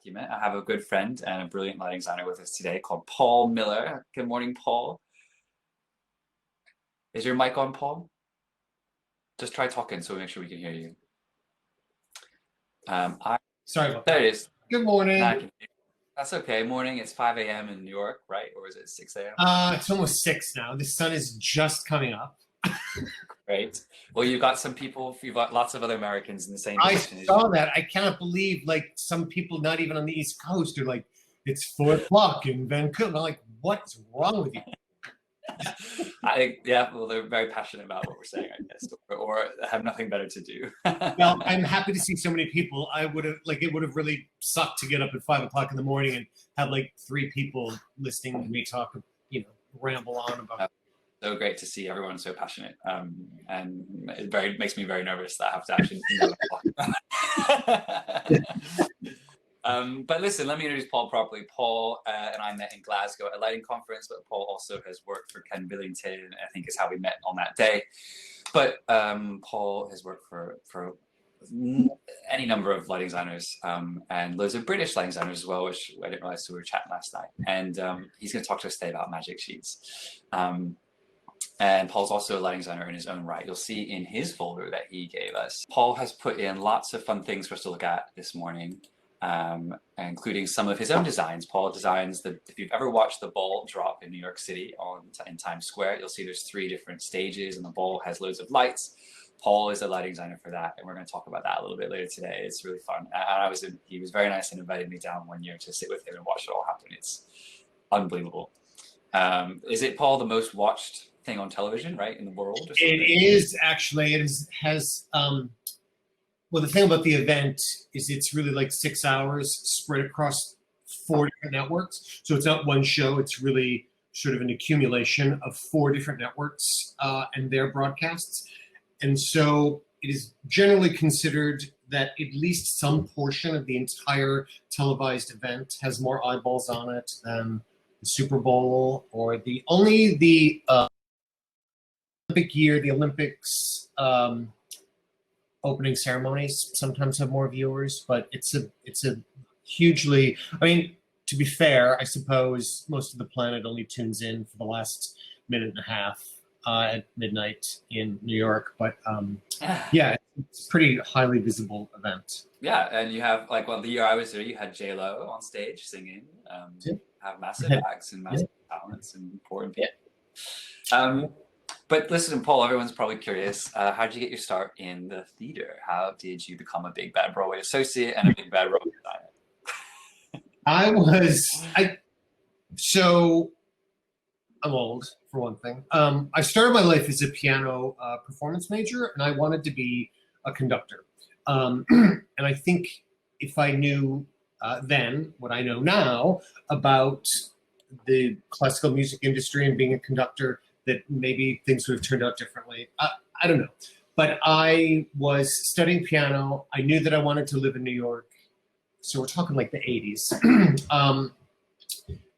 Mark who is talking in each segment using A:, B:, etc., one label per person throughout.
A: document. I have a good friend and a brilliant lighting designer with us today called Paul Miller. Good morning, Paul. Is your mic on, Paul? Just try talking so we make sure we can hear you.
B: Sorry about
A: there
B: that.
A: it is.
B: Good morning.
A: That's okay. Morning. It's 5 a.m. in New York, right? Or is it 6 a.m.?
B: It's almost 6 now. The sun is just coming up.
A: Great. Well, you've got some people, you've got lots of other Americans in the same
B: I
A: position as
B: saw
A: you.
B: that. I cannot believe, like, some people not even on the East Coast are like, it's 4 o'clock in Vancouver. I'm like, what's wrong with you?
A: I think, yeah, well, they're very passionate about what we're saying, I guess, or have nothing better to do.
B: Well, I'm happy to see so many people. It would have really sucked to get up at 5 o'clock in the morning and have like 3 people listening to me talk, ramble on about.
A: So great to see everyone so passionate, and it makes me very nervous that I have to actually. But listen, let me introduce Paul properly. Paul and I met in Glasgow at a lighting conference, but Paul also has worked for Ken Billington, I think is how we met on that day. But Paul has worked for any number of lighting designers and loads of British lighting designers as well, which I didn't realize we were chatting last night. And he's going to talk to us today about magic sheets. And Paul's also a lighting designer in his own right. You'll see in his folder that he gave us. Paul has put in lots of fun things for us to look at this morning, including some of his own designs. Paul designs if you've ever watched the ball drop in New York City in Times Square, you'll see there's 3 different stages and the ball has loads of lights. Paul is a lighting designer for that, and we're going to talk about that a little bit later today. It's really fun. And he was very nice and invited me down one year to sit with him and watch it all happen. It's unbelievable. Is it, Paul, the most watched thing on television, right, in the world?
B: It is actually. It has. Well, the thing about the event is it's really like 6 hours spread across 4 different networks. So it's not one show. It's really sort of an accumulation of 4 different networks and their broadcasts. And so it is generally considered that at least some portion of the entire televised event has more eyeballs on it than the Super Bowl or the Olympics opening ceremonies sometimes have more viewers, but it's a hugely, I mean, to be fair, I suppose most of the planet only tunes in for the last minute and a half at midnight in New York, but yeah, it's a pretty highly visible event.
A: Yeah, and you have, like, well, the year I was there, you had J-Lo on stage singing, have massive acts and massive talents and important people. But listen, Paul, everyone's probably curious. How did you get your start in the theater? How did you become a big bad Broadway associate and a big bad Broadway designer?
B: So I'm old, for one thing. I started my life as a piano performance major, and I wanted to be a conductor. And I think if I knew then what I know now about the classical music industry and being a conductor, that maybe things would have turned out differently. I don't know. But I was studying piano. I knew that I wanted to live in New York. So we're talking like the 80s.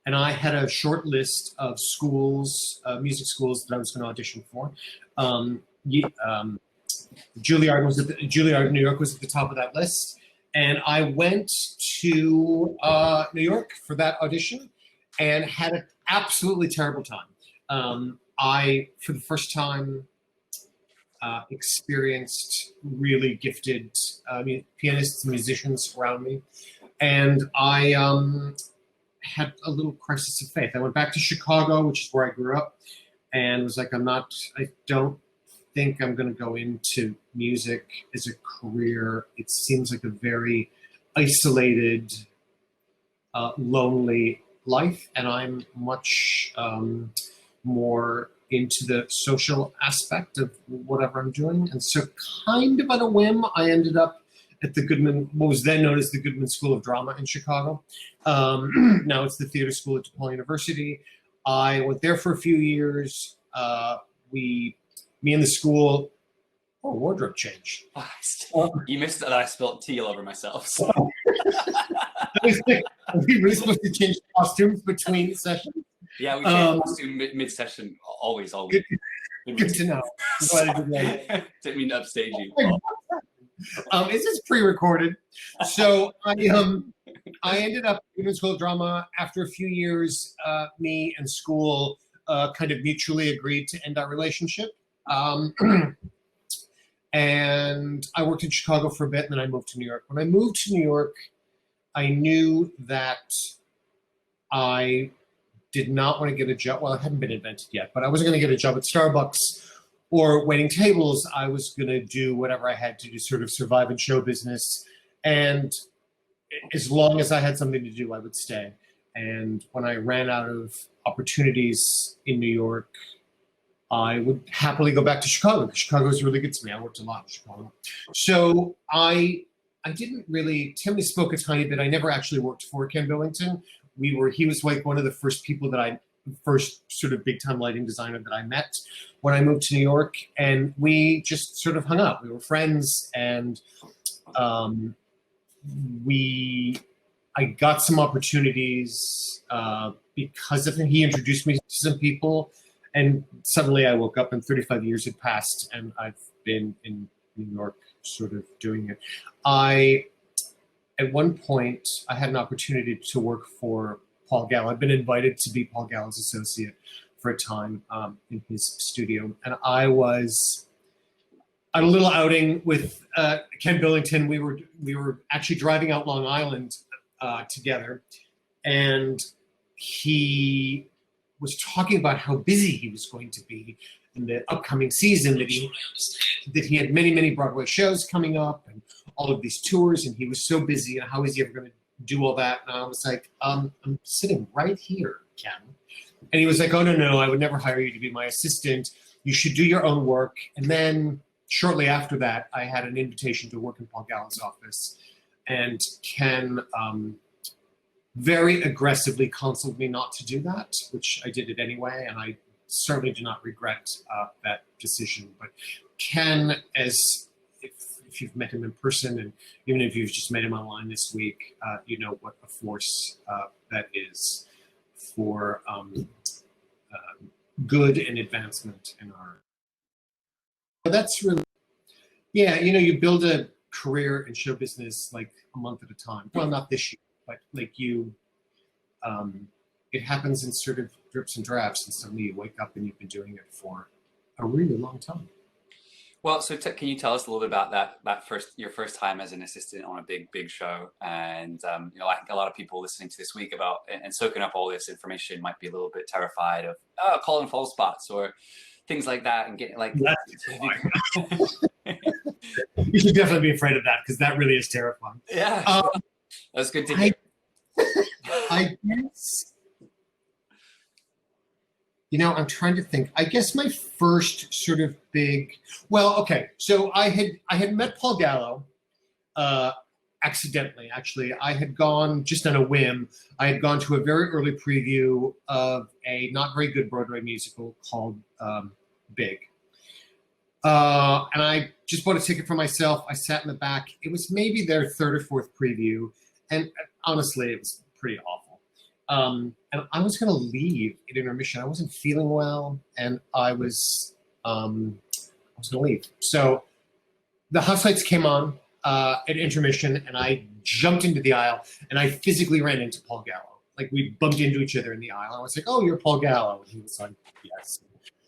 B: And I had a short list of schools, music schools that I was going to audition for. Juilliard, New York was at the top of that list. And I went to New York for that audition and had an absolutely terrible time. I, for the first time, experienced really gifted pianists and musicians around me. And I had a little crisis of faith. I went back to Chicago, which is where I grew up, and was like, I don't think I'm going to go into music as a career. It seems like a very isolated, lonely life, and I'm much more into the social aspect of whatever I'm doing. And so kind of on a whim, I ended up at the Goodman, what was then known as the Goodman School of Drama in Chicago. Now it's the theater school at DePaul University. I went there for a few years. Me and the school, wardrobe change.
A: You missed that I spilled tea all over myself. So.
B: Are we really supposed to change costumes between sessions?
A: Yeah, we change costume mid-session, always.
B: Good to know. I'm glad I did that.
A: Didn't mean to upstage you.
B: Is this pre-recorded? So I ended up in School of Drama. After a few years, me and school kind of mutually agreed to end our relationship. And I worked in Chicago for a bit, and then I moved to New York. When I moved to New York, I knew that I did not want to get a job. Well, it hadn't been invented yet, but I wasn't going to get a job at Starbucks or waiting tables. I was going to do whatever I had to do, sort of survive in show business. And as long as I had something to do, I would stay. And when I ran out of opportunities in New York, I would happily go back to Chicago, because Chicago was really good to me. I worked a lot in Chicago. So I didn't really, Tim spoke a tiny bit. I never actually worked for Ken Billington. He was like one of the first people first sort of big time lighting designer that I met when I moved to New York. And we just sort of hung out. We were friends, and I got some opportunities because of him. He introduced me to some people. And suddenly I woke up and 35 years had passed, and I've been in New York sort of doing it. At one point, I had an opportunity to work for Paul Gallo. I'd been invited to be Paul Gallo's associate for a time in his studio. And I was at a little outing with Ken Billington. We were actually driving out Long Island together. And he was talking about how busy he was going to be in the upcoming season, that he had many, many Broadway shows coming up and all of these tours, and he was so busy, and how is he ever going to do all that? And I was like, I'm sitting right here, Ken. And he was like, oh, no, I would never hire you to be my assistant. You should do your own work. And then shortly after that, I had an invitation to work in Paul Gallo's office, and Ken very aggressively counseled me not to do that, which I did it anyway, and I certainly do not regret that decision. But Ken, if you've met him in person, and even if you've just met him online this week, you know what a force that is for good and advancement in our. But that's really, yeah, you build a career in show business like a month at a time. Well, not this year. But like it happens in sort of drips and drabs, and suddenly you wake up and you've been doing it for a really long time.
A: Well, so can you tell us a little bit about your first time as an assistant on a big show? And I think a lot of people listening to this week and soaking up all this information might be a little bit terrified of calling false spots or things like that, and getting like.
B: You should definitely be afraid of that, because that really is terrifying.
A: Yeah. That's good to hear.
B: I guess, I'm trying to think. I guess my first sort of so I had met Paul Gallo accidentally, actually. I had gone, just on a whim, I had gone to a very early preview of a not very good Broadway musical called Big. And I just bought a ticket for myself. I sat in the back. It was maybe their third or fourth preview. And honestly, it was pretty awful. And I was going to leave at intermission. I wasn't feeling well, and I was going to leave. So the house lights came on at intermission, and I jumped into the aisle, and I physically ran into Paul Gallo. Like, we bumped into each other in the aisle. I was like, oh, you're Paul Gallo. And he was like, yes.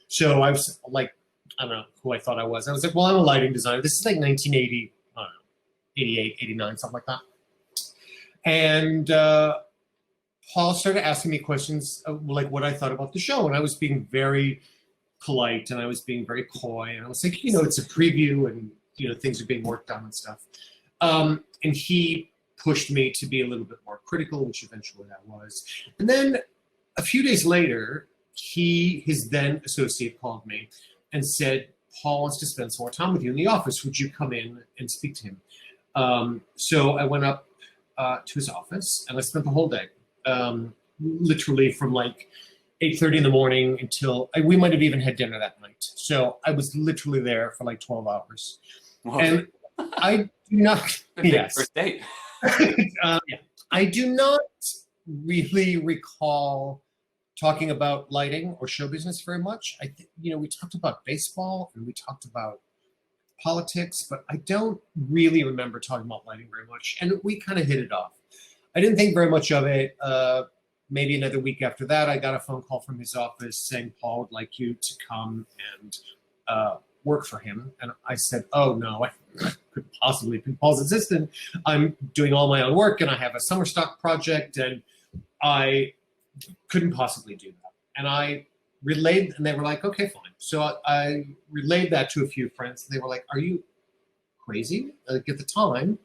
B: So I was like, I don't know who I thought I was. I was like, well, I'm a lighting designer. This is like 1980, I don't know, 88, 89, something like that. And Paul started asking me questions like what I thought about the show. And I was being very polite, and I was being very coy. And I was like, it's a preview, and, things are being worked on and stuff. And he pushed me to be a little bit more critical, which eventually I was. And then a few days later, his then associate called me and said, Paul wants to spend some more time with you in the office. Would you come in and speak to him? So I went up to his office, and I spent the whole day, literally from like 8:30 in the morning until we might have even had dinner that night. So I was literally there for like 12 hours. Whoa. And I do not. Yes.
A: First date.
B: Yeah. I do not really recall talking about lighting or show business very much. We talked about baseball and we talked about politics, but I don't really remember talking about lighting very much. And we kind of hit it off. I didn't think very much of it. Maybe another week after that, I got a phone call from his office saying Paul would like you to come and work for him. And I said, oh no, I couldn't possibly be Paul's assistant. I'm doing all my own work and I have a summer stock project and I couldn't possibly do that. And I relayed, and they were like, okay, fine. So I relayed that to a few friends. And they were like, are you crazy? Like at the time,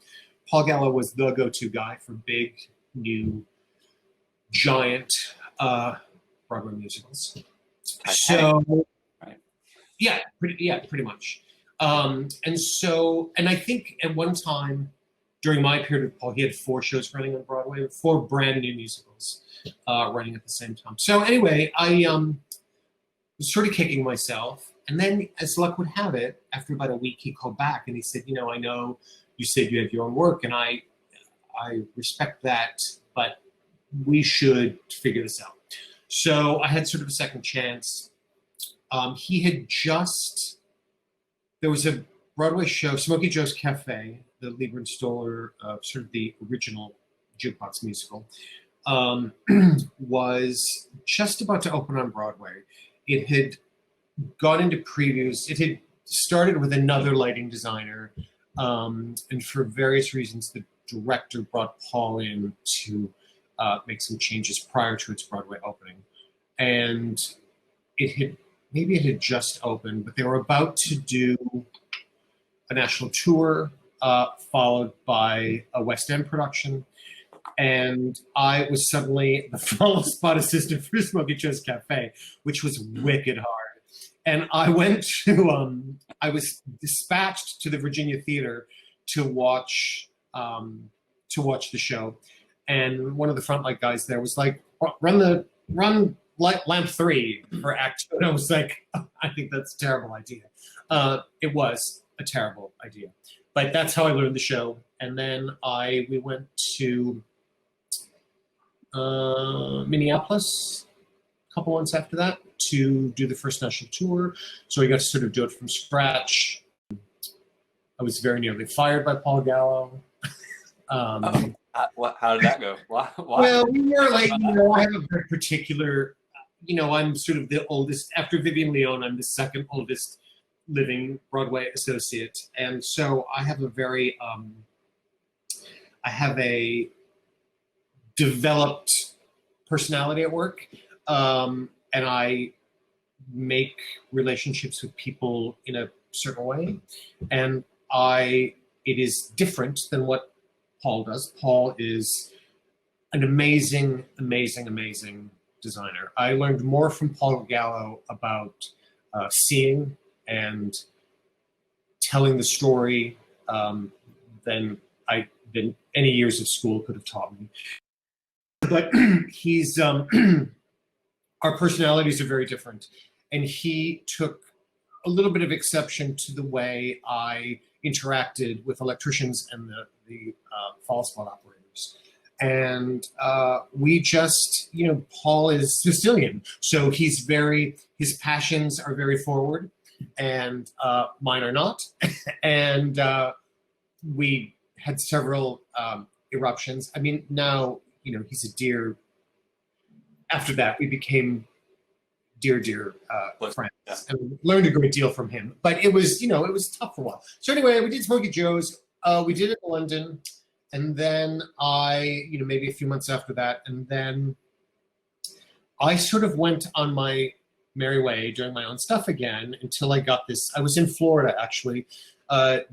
B: Paul Gallo was the go-to guy for big, new, giant Broadway musicals. So,
A: right.
B: yeah, pretty much. And I think at one time during my period with Paul, he had 4 shows running on Broadway, 4 brand new musicals running at the same time. So anyway, I was sort of kicking myself. And then as luck would have it, after about a week, he called back and he said, you know, I know you said you have your own work and I respect that, but we should figure this out. So I had sort of a second chance. He had there was a Broadway show, Smokey Joe's Cafe, the Lieber and Stoller, sort of the original jukebox musical, was just about to open on Broadway. It had got into previews. It had started with another lighting designer, and for various reasons, the director brought Paul in to make some changes prior to its Broadway opening. And maybe it had just opened, but they were about to do a national tour, followed by a West End production. And I was suddenly the follow spot assistant for Smokey Joe's Cafe, which was wicked hard. And I went to, I was dispatched to the Virginia Theater to watch the show. And one of the front light guys there was like, run lamp 3 for act 2. And I was like, oh, I think that's a terrible idea. It was a terrible idea. But that's how I learned the show. And then we went to Minneapolis a couple months after that to do the first national tour. So we got to sort of do it from scratch. I was very nearly fired by Paul Gallo.
A: How did that go? Why?
B: Well, we were like, I have a very particular, I'm sort of the oldest, after Vivian Leone, I'm the second oldest living Broadway associate. And so I have a developed personality at work. And I make relationships with people in a certain way. And it is different than what Paul does. Paul is an amazing, amazing, amazing designer. I learned more from Paul Gallo about seeing and telling the story than any years of school could have taught me. But our personalities are very different. And he took a little bit of exception to the way I interacted with electricians and the fall spot operators. And we just, Paul is Sicilian. So his passions are very forward and mine are not. And we had several eruptions. I mean, now, he's a dear. After that, we became dear friends, yeah. And learned a great deal from him. But it was, it was tough for a while. So anyway, we did Smokey Joe's. We did it in London, and then maybe a few months after that, and then I sort of went on my merry way doing my own stuff again until I got this. I was in Florida actually,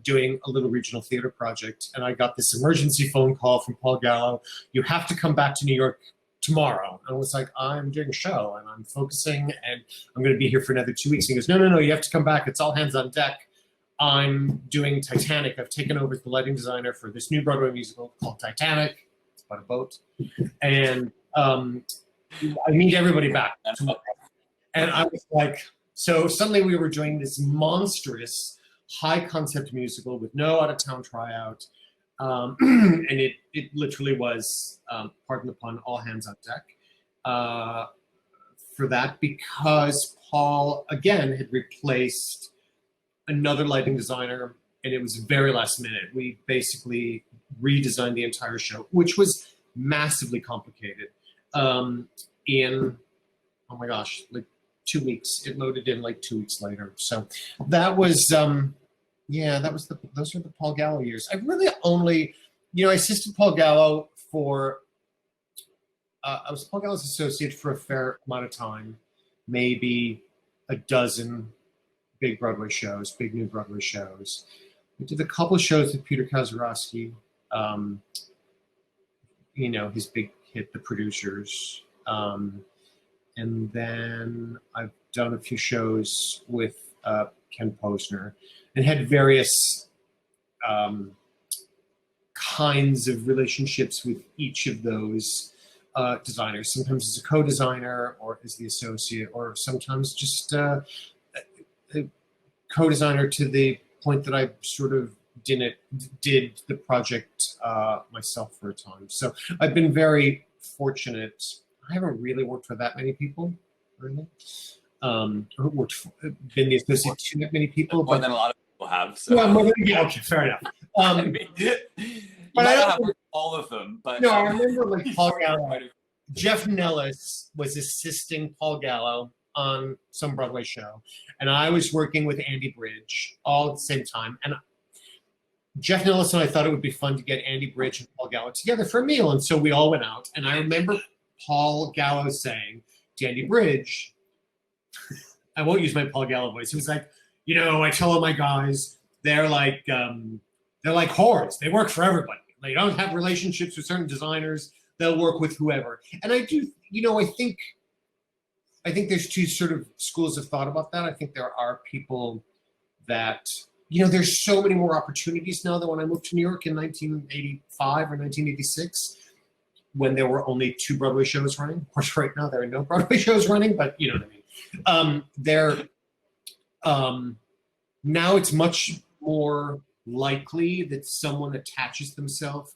B: doing a little regional theater project, and I got this emergency phone call from Paul Gallo. You have to come back to New York tomorrow. And I was like, I'm doing a show and I'm focusing and I'm going to be here for another 2 weeks. And he goes, no, you have to come back. It's all hands on deck. I'm doing Titanic. I've taken over as the lighting designer for this new Broadway musical called Titanic. It's about a boat. And I need everybody back tomorrow. And I was like, so suddenly we were doing this monstrous high concept musical with no out of town tryout. And it literally was, pardon the pun, all hands on deck for that, because Paul, again, had replaced another lighting designer, and it was very last minute. We basically redesigned the entire show, which was massively complicated. In, oh my gosh, like 2 weeks. It loaded in like 2 weeks later. So that was, yeah, those are the Paul Gallo years. I really only, I assisted Paul Gallo for, I was Paul Gallo's associate for a fair amount of time, maybe a dozen big Broadway shows, big new Broadway shows. We did a couple of shows with Peter Kazarowski, his big hit, The Producers. And then I've done a few shows with Ken Posner and had various kinds of relationships with each of those designers, sometimes as a co-designer or as the associate, or sometimes just a co-designer to the point that I sort of did the project myself for a time. So I've been very fortunate. I haven't really worked for that many people, really. Or been the associate to that many people.
A: More than a lot of people have. So.
B: Yeah, okay, fair enough.
A: But I don't have all of them. But
B: no, I remember like Paul Gallo. Jeff Nellis was assisting Paul Gallo on some Broadway show, and I was working with Andy Bridge all at the same time. And Jeff Nellis and I thought it would be fun to get Andy Bridge and Paul Gallo together for a meal, and so we all went out. And I remember Paul Gallo saying to Andy Bridge, I won't use my Paul Gallo voice. He was like, I tell all my guys, they're like whores. They work for everybody. They don't have relationships with certain designers. They'll work with whoever. And I do, I think there's two sort of schools of thought about that. I think there are people that, there's so many more opportunities now than when I moved to New York in 1985 or 1986, when there were only 2 Broadway shows running. Of course, right now there are no Broadway shows running, but you know what I mean. Now it's much more likely that someone attaches themselves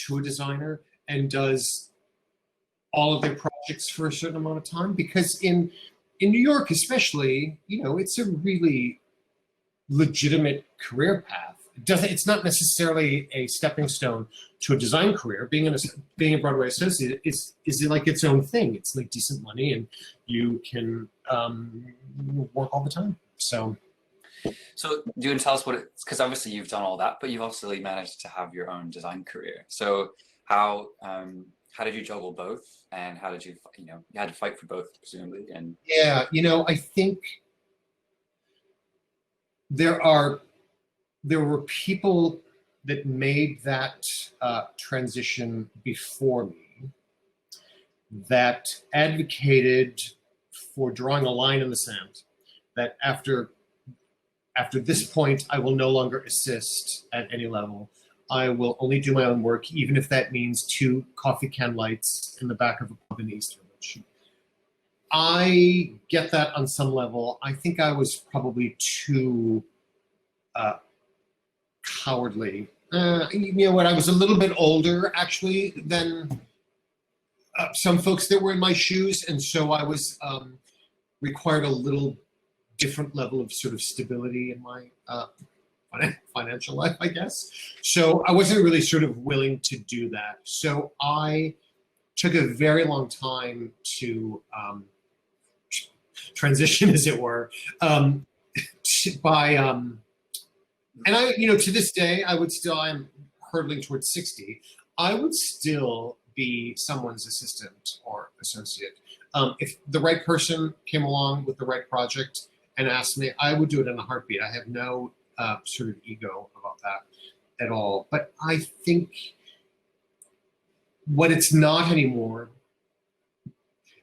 B: to a designer and does all of their projects for a certain amount of time, because in New York especially, it's a really legitimate career path. It's not necessarily a stepping stone to a design career. Being a Broadway associate is like its own thing. It's like decent money, and you can work all the time. So do
A: you want to tell us what it's, because obviously you've done all that, but you've also managed to have your own design career. So how did you juggle both, and how did you had to fight for both, presumably? And
B: yeah, I think there were people that made that transition before me that advocated for drawing a line in the sand, that after this point, I will no longer assist at any level. I will only do my own work, even if that means 2 coffee can lights in the back of a pub in East Village. I get that on some level. I think I was probably too cowardly. When I was a little bit older, actually, than some folks that were in my shoes, and so I was required a little different level of sort of stability in my financial life, I guess. So I wasn't really sort of willing to do that. So I took a very long time to transition, as it were, and I, to this day, I'm hurtling towards 60. I would still be someone's assistant or associate. If the right person came along with the right project and asked me, I would do it in a heartbeat. I have no sort of ego about that at all. But I think what it's not anymore,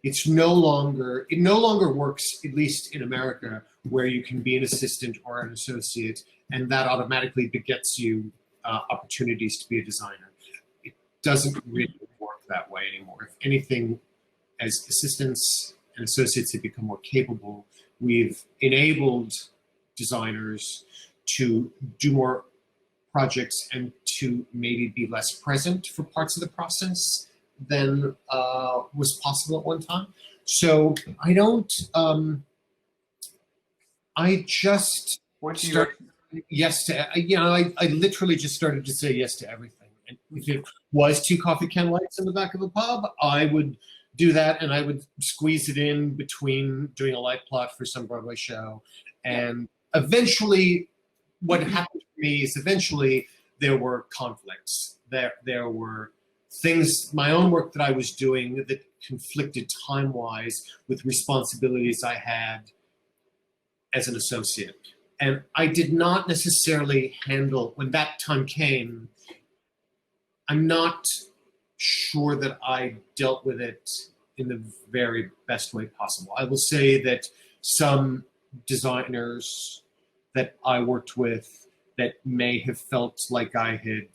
B: it no longer works, at least in America, where you can be an assistant or an associate, and that automatically begets you opportunities to be a designer. It doesn't really work that way anymore. If anything, as assistants and associates have become more capable, we've enabled designers to do more projects and to maybe be less present for parts of the process than was possible at one time. So I don't, I just started yes to, I literally just started to say yes to everything. And if it was 2 coffee can lights in the back of a pub, I would do that, and I would squeeze it in between doing a light plot for some Broadway show. And eventually, what happened for me is eventually there were conflicts. There were things, my own work that I was doing that conflicted time-wise with responsibilities I had as an associate. And I did not necessarily handle, when that time came, I'm not sure that I dealt with it in the very best way possible. I will say that some designers that I worked with that may have felt like I had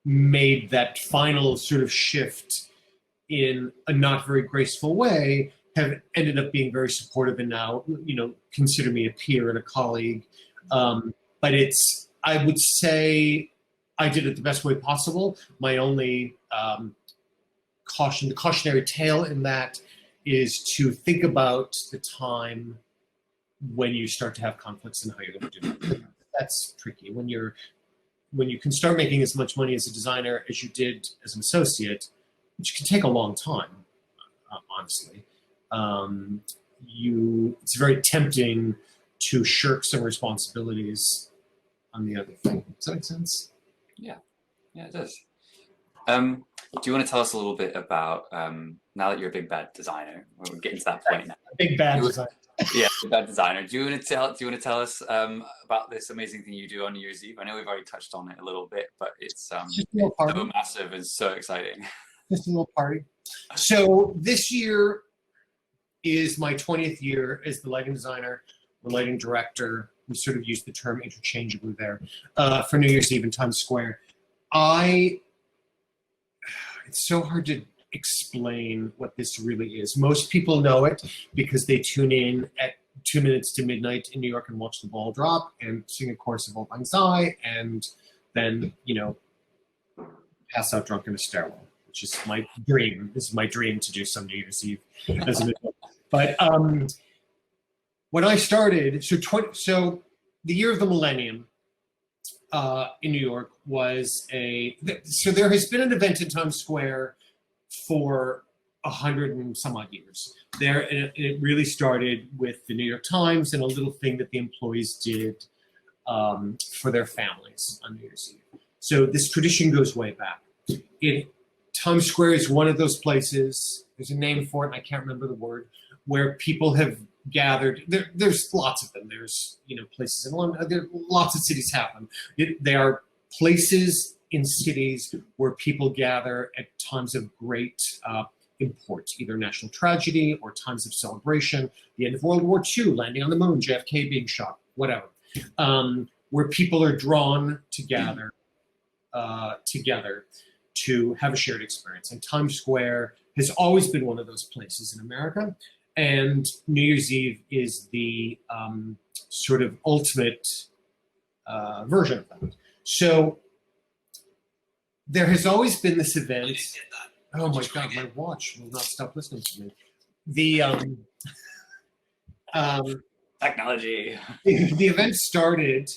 B: made that final sort of shift in a not very graceful way have ended up being very supportive and now, consider me a peer and a colleague. But I would say I did it the best way possible. My only the cautionary tale in that is to think about the time when you start to have conflicts and how you're going to do it. That's tricky. When you can start making as much money as a designer as you did as an associate, which can take a long time, honestly, it's very tempting to shirk some responsibilities on the other thing. Does that make sense?
A: Yeah, it does. Do you want to tell us a little bit about, now that you're a big bad designer, we're getting to that point now.
B: Big bad designer.
A: Yeah, big bad designer. Do you want to tell us about this amazing thing you do on New Year's Eve? I know we've already touched on it a little bit, but it's so massive and so exciting.
B: Just a little party. So this year is my 20th year as the lighting designer or lighting director. We sort of use the term interchangeably there for New Year's Eve in Times Square. It's so hard to explain what this really is. Most people know it because they tune in at 2 minutes to midnight in New York and watch the ball drop and sing a chorus of Old Lang Syne and then, pass out drunk in a stairwell, which is my dream. This is my dream to do some New Year's Eve as an adult. But when I started, so the year of the millennium in New York was so there has been an event in Times Square for 100 and some odd years. It really started with the New York Times and a little thing that the employees did for their families on New Year's Eve. So this tradition goes way back. Times Square is one of those places, there's a name for it, and I can't remember the word, where people have gathered. There's lots of them. There's places in London. Lots of cities have them. They are places in cities where people gather at times of great import, either national tragedy or times of celebration, the end of World War II, landing on the moon, JFK being shot, whatever, where people are drawn to gather together to have a shared experience. And Times Square has always been one of those places in America. And New Year's Eve is the sort of ultimate version of that. So there has always been this event. Oh my God, my watch will not stop listening to me. The
A: technology.
B: The event started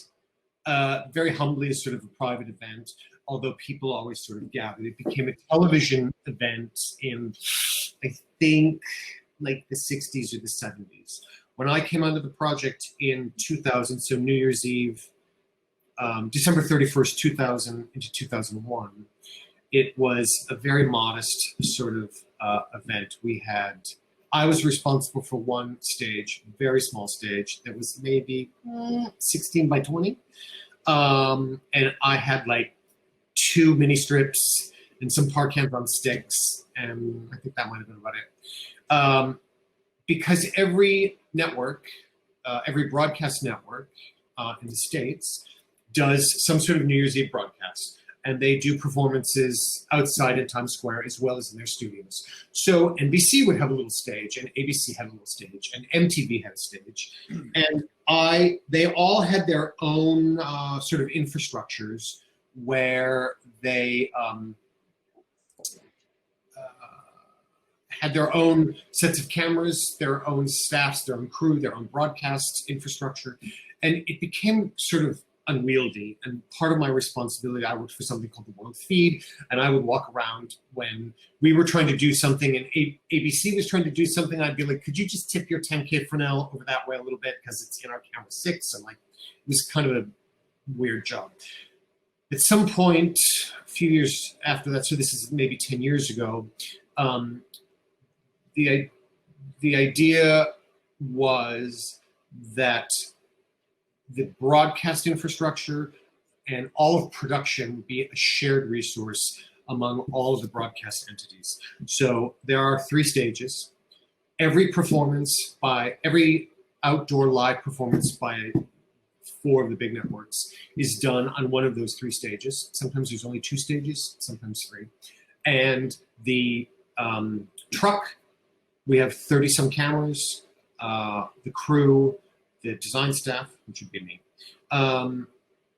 B: very humbly as sort of a private event, although people always sort of gathered. It became a television event in, I think, like the 60s or the 70s. When I came onto the project in 2000, so New Year's Eve, December 31st, 2000 into 2001, it was a very modest sort of event. I was responsible for one stage, very small stage, that was maybe 16 by 20. And I had like 2 mini strips and some park cans on sticks, and I think that might have been about it. Because every network, every broadcast network in the States does some sort of New Year's Eve broadcast, and they do performances outside in Times Square as well as in their studios. So NBC would have a little stage, and ABC had a little stage, and MTV had a stage, and they all had their own sort of infrastructures where they had their own sets of cameras, their own staffs, their own crew, their own broadcast infrastructure. And it became sort of unwieldy. And part of my responsibility, I worked for something called the World Feed, and I would walk around when we were trying to do something and ABC was trying to do something. I'd be like, could you just tip your 10K Fresnel over that way a little bit because it's in our camera 6? And like, it was kind of a weird job. At some point, a few years after that, so this is maybe 10 years ago, the idea was that the broadcast infrastructure and all of production would be a shared resource among all of the broadcast entities. So there are 3 stages. Every outdoor live performance by 4 of the big networks is done on one of those 3 stages. Sometimes there's only 2 stages, sometimes 3. And the truck, we have 30-some cameras. The crew, the design staff, which would be me,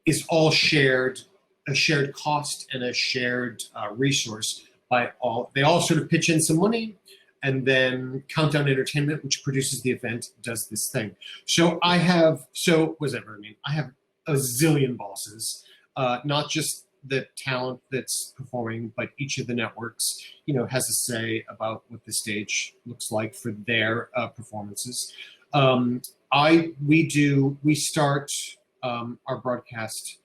B: is all shared, a shared cost and a shared resource by all. They all sort of pitch in some money, and then Countdown Entertainment, which produces the event, does this thing. So I have, what does that really mean? I have a zillion bosses, not just the talent that's performing, but each of the networks, has a say about what the stage looks like for their performances. We start our broadcast,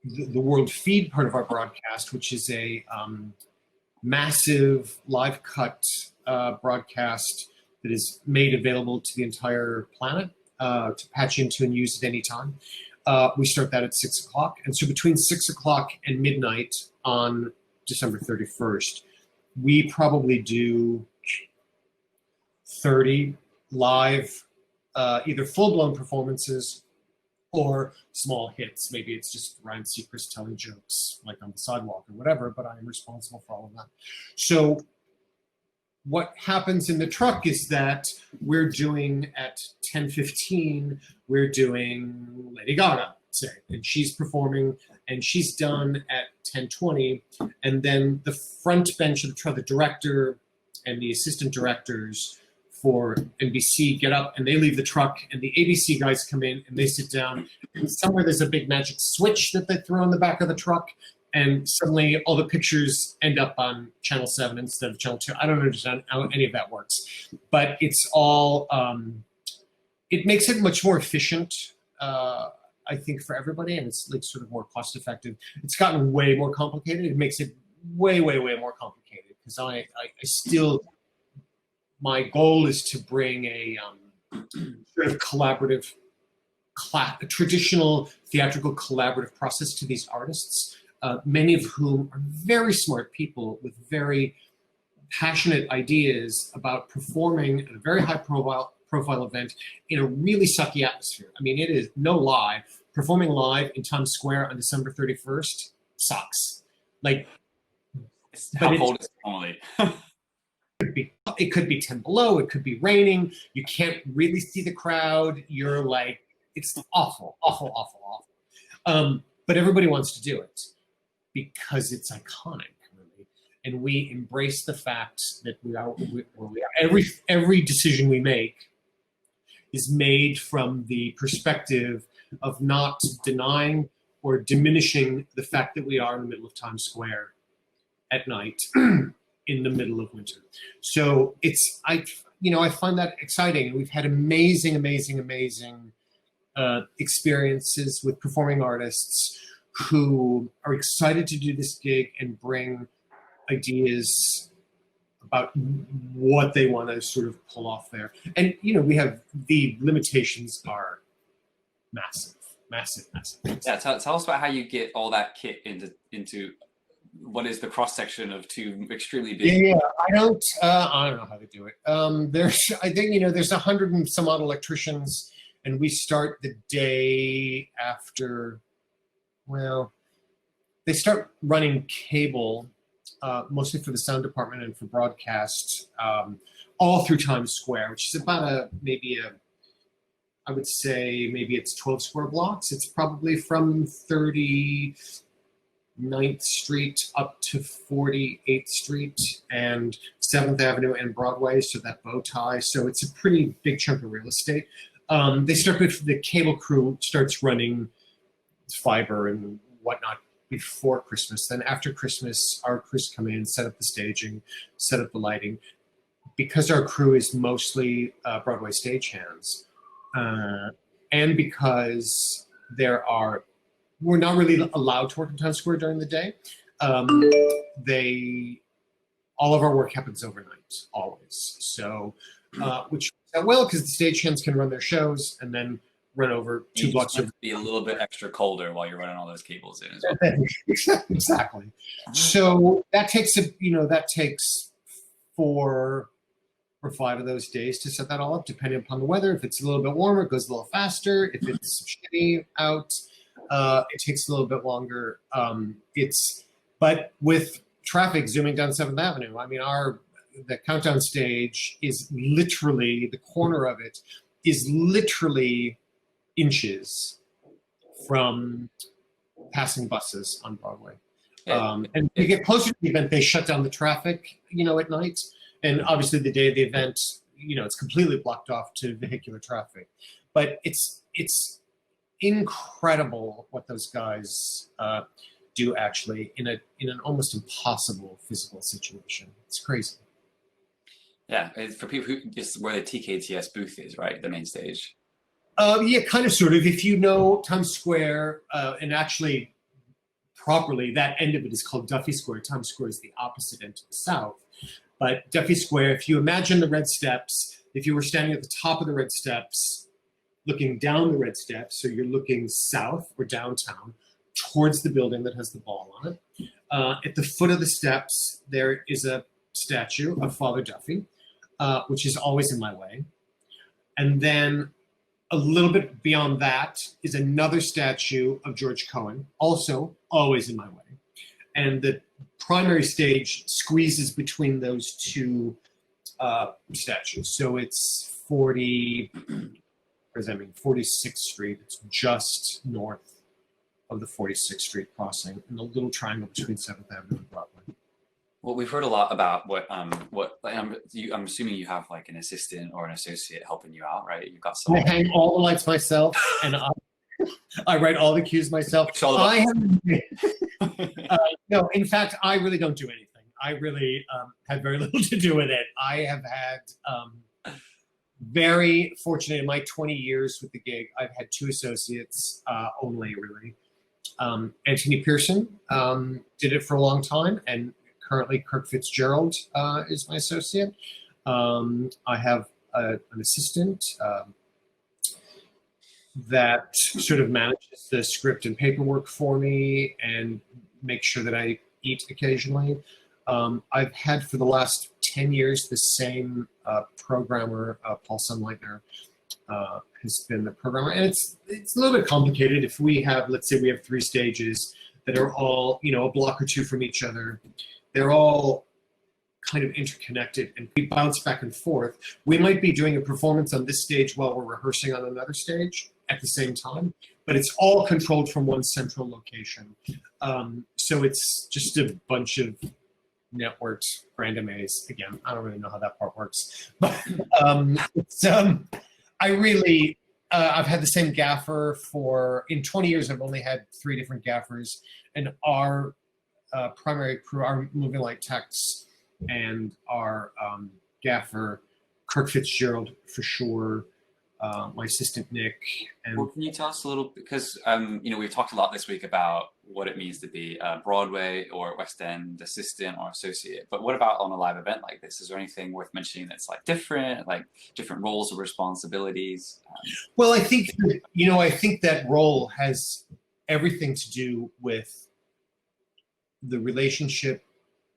B: the World Feed part of our broadcast, which is a massive live cut broadcast that is made available to the entire planet to patch into and use at any time. We start that at 6 o'clock. And so between 6 o'clock and midnight on December 31st, we probably do 30 live, either full-blown performances or small hits. Maybe it's just Ryan Seacrest telling jokes like on the sidewalk or whatever, but I am responsible for all of that. So what happens in the truck is that we're doing at 10:15, we're doing Lady Gaga, say, and she's performing, and she's done at 10:20, and then the front bench of the truck, the director and the assistant directors for NBC get up and they leave the truck, and the ABC guys come in and they sit down, and somewhere there's a big magic switch that they throw in the back of the truck, and suddenly all the pictures end up on Channel 7 instead of Channel 2. I don't understand how any of that works, but it's all, it makes it much more efficient, I think, for everybody, and it's like sort of more cost effective. It's gotten way more complicated. It makes it way, way, way more complicated because I still, my goal is to bring a sort of collaborative, a traditional theatrical collaborative process to these artists. Many of whom are very smart people with very passionate ideas about performing at a very high profile event in a really sucky atmosphere. I mean, it is no lie. Performing live in Times Square on December 31st sucks. Like,
A: how cold is it normally?
B: It could be 10 below. It could be raining. You can't really see the crowd. You're like, it's awful, awful, awful, awful. But everybody wants to do it because it's iconic, really. And we embrace the fact that we are where we are. Every decision we make is made from the perspective of not denying or diminishing the fact that we are in the middle of Times Square at night in the middle of winter. So it's, I find that exciting. And we've had amazing, amazing, amazing experiences with performing artists who are excited to do this gig and bring ideas about what they want to sort of pull off there. And, we have, the limitations are massive, massive, massive.
A: Yeah, tell us about how you get all that kit into what is the cross-section of 2 extremely big.
B: Yeah, I don't know how to do it. I think, there's 100 and some odd electricians, and we start the day after. Well, they start running cable, mostly for the sound department and for broadcast, all through Times Square, which is about I would say maybe it's 12 square blocks. It's probably from 39th Street up to 48th Street and 7th Avenue and Broadway, so that bow tie. So it's a pretty big chunk of real estate. They start with, the cable crew starts running fiber and whatnot before Christmas. Then after Christmas, our crews come in, set up the staging, set up the lighting. Because our crew is mostly Broadway stagehands, and because we're not really allowed to work in Times Square during the day. All of our work happens overnight, always. So, which works out well because the stagehands can run their shows and then run over 2 blocks.
A: To be a little bit extra colder while you're running all those cables in as well.
B: Exactly. So that takes 4 or 5 of those days to set that all up, depending upon the weather. If it's a little bit warmer, it goes a little faster. If it's shitty out, it takes a little bit longer. But with traffic zooming down 7th Avenue, I mean, the countdown stage is literally, the corner of it is literally inches from passing buses on Broadway. And you get closer to the event, they shut down the traffic, at night. And obviously the day of the event, it's completely blocked off to vehicular traffic. But it's incredible what those guys do actually in an almost impossible physical situation. It's crazy.
A: Yeah, it's for people who just where the TKTS booth is, right? The main stage.
B: Yeah, kind of, sort of. If you know Times Square, and actually properly, that end of it is called Duffy Square. Times Square is the opposite end to the south. But Duffy Square, if you imagine the red steps, if you were standing at the top of the red steps, looking down the red steps, so you're looking south or downtown towards the building that has the ball on it. At the foot of the steps, there is a statue of Father Duffy, which is always in my way. And then a little bit beyond that is another statue of George Cohan, also always in my way. And the primary stage squeezes between those 2 statues. So it's 46th Street. It's just north of the 46th Street crossing, in the little triangle between 7th Avenue and Broadway.
A: Well, we've heard a lot about I'm assuming you have like an assistant or an associate helping you out, right? You've got some.
B: I hang all the lights myself, and I write all the cues myself. No, in fact, I really don't do anything. I really have very little to do with it. I have had very fortunate in my 20 years with the gig. I've had 2 associates only, really. Anthony Pearson did it for a long time, and currently Kirk Fitzgerald is my associate. I have an assistant that sort of manages the script and paperwork for me and makes sure that I eat occasionally. I've had for the last 10 years the same programmer, Paul Sunleitner, has been the programmer. And it's a little bit complicated. If we have, let's say we have 3 stages that are all, a block or 2 from each other, they're all kind of interconnected and we bounce back and forth. We might be doing a performance on this stage while we're rehearsing on another stage at the same time, but it's all controlled from one central location. So it's just a bunch of networked random A's. Again, I don't really know how that part works, but I've had the same gaffer in 20 years. I've only had 3 different gaffers, and our primary crew, our moving light techs, and our gaffer, Kirk Fitzgerald for sure, my assistant Nick. And
A: well, can you tell us a little, because we've talked a lot this week about what it means to be a Broadway or West End assistant or associate, but what about on a live event like this? Is there anything worth mentioning that's like different roles or responsibilities?
B: Well, I think that role has everything to do with the relationship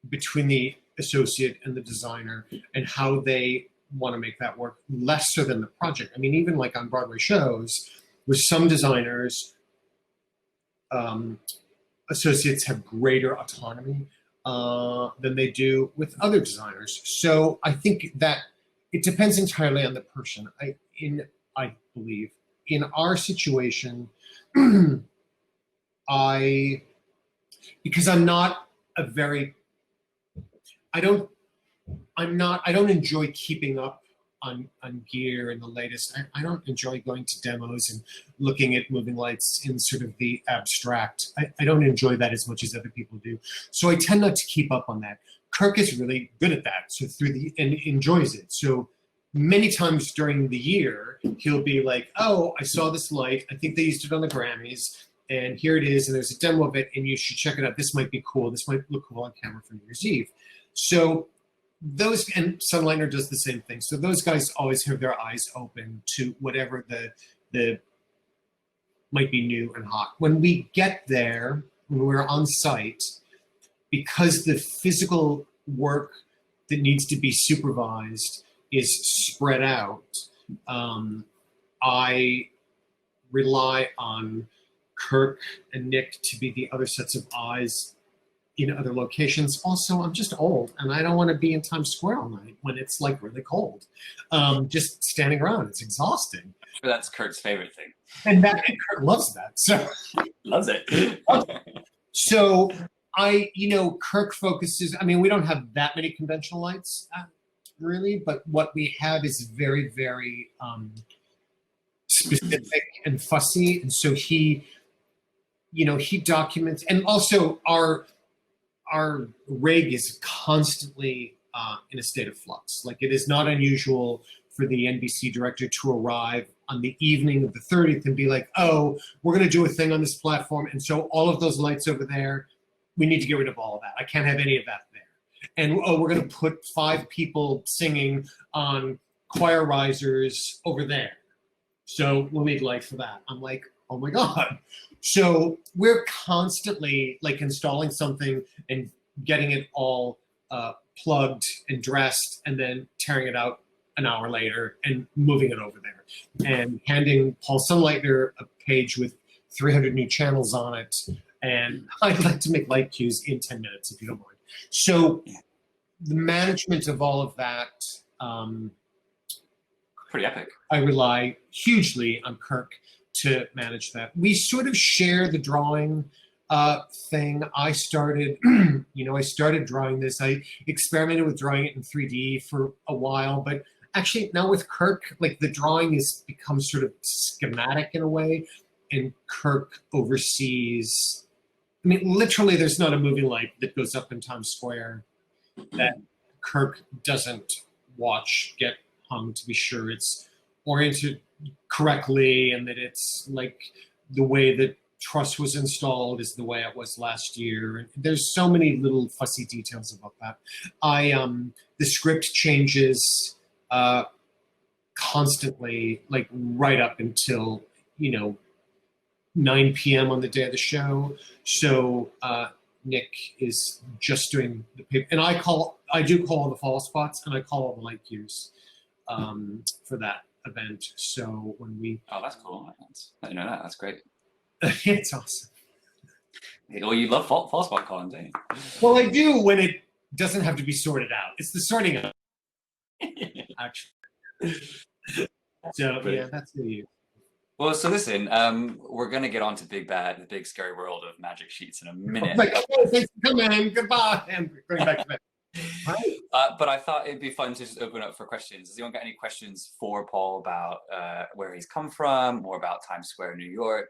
B: between the associate and the designer and how they want to make that work, less so than the project. I mean, even like on Broadway shows, with some designers, associates have greater autonomy than they do with other designers. So I think that it depends entirely on the person. I believe in our situation, because I'm not I don't enjoy keeping up on gear and the latest. I don't enjoy going to demos and looking at moving lights in sort of the abstract. I don't enjoy that as much as other people do. So I tend not to keep up on that. Kirk is really good at that, so and enjoys it. So many times during the year, he'll be like, oh, I saw this light. I think they used it on the Grammys. And here it is, and there's a demo of it, and you should check it out. This might be cool. This might look cool on camera for New Year's Eve. So those, and Sunlightner does the same thing. So those guys always have their eyes open to whatever the might be new and hot. When we get there, when we're on site, because the physical work that needs to be supervised is spread out, I rely on Kirk and Nick to be the other sets of eyes in other locations. Also, I'm just old and I don't want to be in Times Square all night when it's like really cold. Just standing around, it's exhausting.
A: I'm sure that's Kirk's favorite thing.
B: And Kirk loves that. So
A: loves it.
B: So Kirk focuses, I mean, we don't have that many conventional lights really, but what we have is very, very specific and fussy. And so he documents, and also our rig is constantly in a state of flux. Like, it is not unusual for the NBC director to arrive on the evening of the 30th and be like, oh, we're going to do a thing on this platform. And so all of those lights over there, we need to get rid of all of that. I can't have any of that there. And, oh, we're going to put 5 people singing on choir risers over there. So we'll need light for that. I'm like, oh my God. So we're constantly like installing something and getting it all plugged and dressed, and then tearing it out an hour later and moving it over there, and handing Paul Sunlightner a page with 300 new channels on it. And I'd like to make light cues in 10 minutes, if you don't mind. So the management of all of that,
A: pretty epic.
B: I rely hugely on Kirk to manage that. We sort of share the drawing thing. I started, I started drawing this. I experimented with drawing it in 3D for a while, but actually now with Kirk, like, the drawing has become sort of schematic in a way, and Kirk oversees. I mean, literally, there's not a moving light that goes up in Times Square that Kirk doesn't watch get hung to be sure it's oriented correctly, and that it's like the way that truss was installed is the way it was last year. And there's so many little fussy details about that. The script changes constantly, like right up until 9 p.m. on the day of the show. So Nick is just doing the paper, and I do call all the follow spots, and I call all the light cues for that event. So when we
A: that's cool. I didn't know that. That's great.
B: It's awesome.
A: Well, you love false spot calling, don't you?
B: Well, I do when it doesn't have to be sorted out. It's the sorting out, actually. So yeah, that's what you.
A: Well, so listen, we're gonna get on to Big Bad, the big scary world of magic sheets in a minute.
B: Like, oh, thanks for coming. Goodbye. And going back to bed. Right.
A: But I thought it'd be fun to just open up for questions. Does anyone got any questions for Paul about where he's come from, or about Times Square, New York?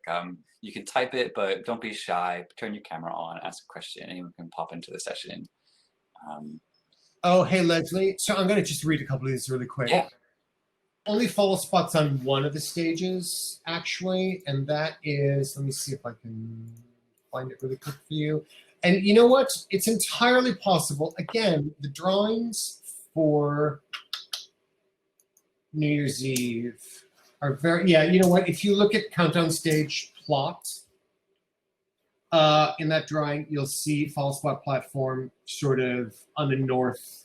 A: You can type it, but don't be shy. Turn your camera on, ask a question. Anyone can pop into the session.
B: Oh, hey, Leslie. So I'm going to just read a couple of these really quick.
A: Yeah.
B: Only follow spots on one of the stages, actually, and that is, let me see if I can find it really quick for you. And you know what? It's entirely possible. Again, the drawings for New Year's Eve are very, you know what? If you look at Countdown Stage plot, in that drawing, you'll see follow spot platform sort of on the north,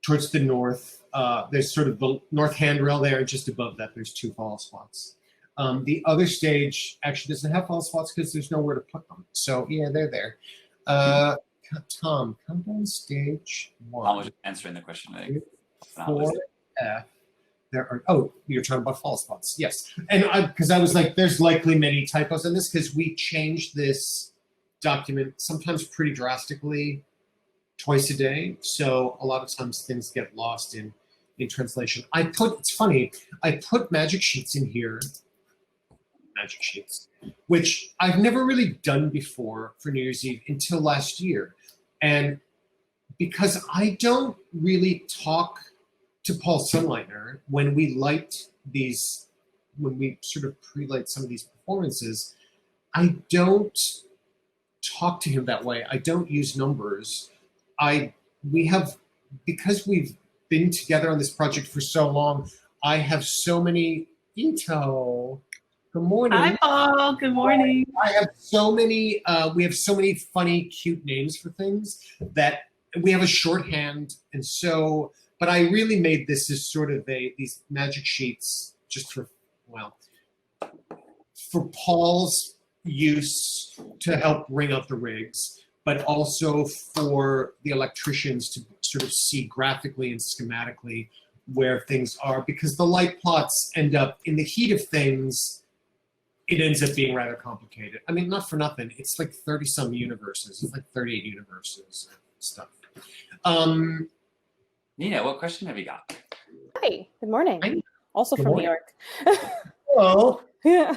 B: towards the north. There's sort of the north handrail there, and just above that, there's 2 follow spots. The other stage actually doesn't have follow spots because there's nowhere to put them. So yeah, they're there. Tom, come on stage 1.
A: I was answering the question.
B: 4F. There are, oh, you're talking about follow spots. Yes. And because I was like, there's likely many typos in this, because we changed this document sometimes pretty drastically twice a day. So a lot of times things get lost in in translation. It's funny, I put magic sheets in here, magic sheets, which I've never really done before for New Year's Eve until last year. And because I don't really talk to Paul Sunlightner when we sort of pre-light some of these performances, I don't talk to him that way. I don't use numbers. Because we've been together on this project for so long, I have so many, Ito, good morning.
C: Hi, Paul. Good morning.
B: I have so many, we have so many funny, cute names for things that we have a shorthand. And so, but I really made this as sort of these magic sheets just for Paul's use to help ring up the rigs, but also for the electricians to sort of see graphically and schematically where things are, because the light plots end up, in the heat of things, it ends up being rather complicated. I mean, not for nothing, it's like 30-some universes. It's like 38 universes and stuff.
A: Nina, what question have you got?
D: Hi, good morning. Also
B: Good
D: from
B: morning.
D: New York.
B: Hello.
D: Yeah.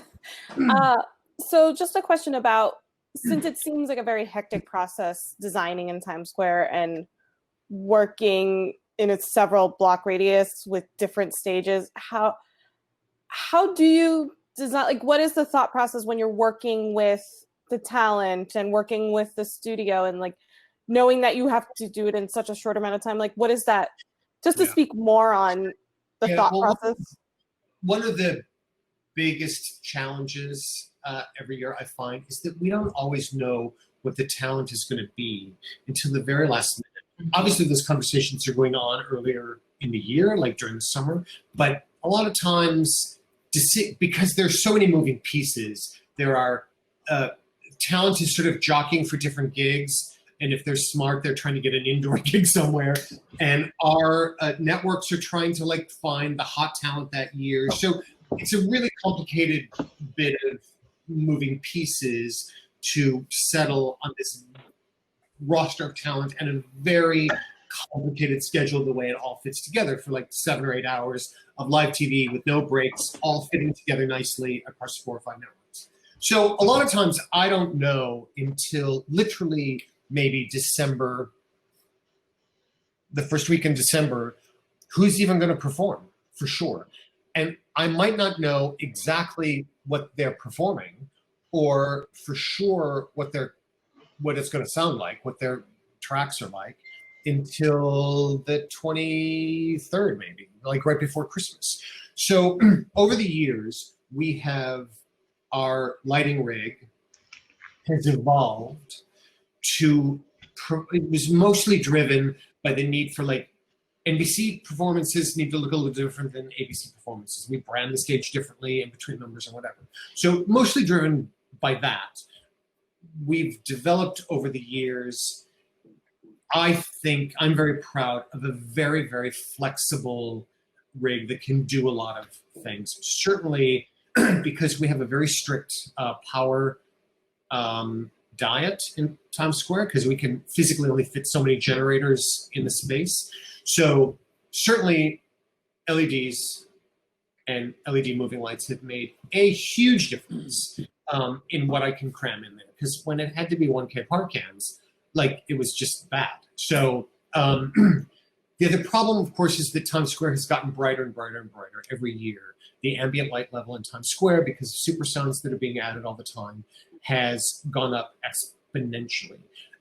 D: So just a question about, since it seems like a very hectic process designing in Times Square and working in its several block radius with different stages, how do you design, like what is the thought process when you're working with the talent and working with the studio and like knowing that you have to do it in such a short amount of time? Like what is that, just to speak more on the thought process?
B: One of the biggest challenges every year I find is that we don't always know what the talent is going to be until the very last minute. Obviously, those conversations are going on earlier in the year, like during the summer, but a lot of times, because there's so many moving pieces, there are talent is sort of jockeying for different gigs, and if they're smart, they're trying to get an indoor gig somewhere, and our networks are trying to like find the hot talent that year. So it's a really complicated bit of moving pieces to settle on this roster of talent and a very complicated schedule, the way it all fits together for like 7 or 8 hours of live TV with no breaks, all fitting together nicely across 4 or 5 networks. So a lot of times I don't know until literally maybe December, the first week in December, who's even going to perform for sure. And I might not know exactly what they're performing or for sure what it's going to sound like, what their tracks are like, until the 23rd, maybe, like right before Christmas. So over the years, we have our lighting rig has evolved to, it was mostly driven by the need for like, NBC performances need to look a little different than ABC performances. We brand the stage differently in between numbers and whatever. So mostly driven by that. We've developed over the years, I think I'm very proud of a very, very flexible rig that can do a lot of things. Certainly because we have a very strict power diet in Times Square, because we can physically only fit so many generators in the space. So certainly LEDs and LED moving lights have made a huge difference in what I can cram in there. Because when it had to be 1K park cams, like it was just bad. So the other problem, of course, is that Times Square has gotten brighter and brighter and brighter every year. The ambient light level in Times Square, because of super sounds that are being added all the time, has gone up exponentially.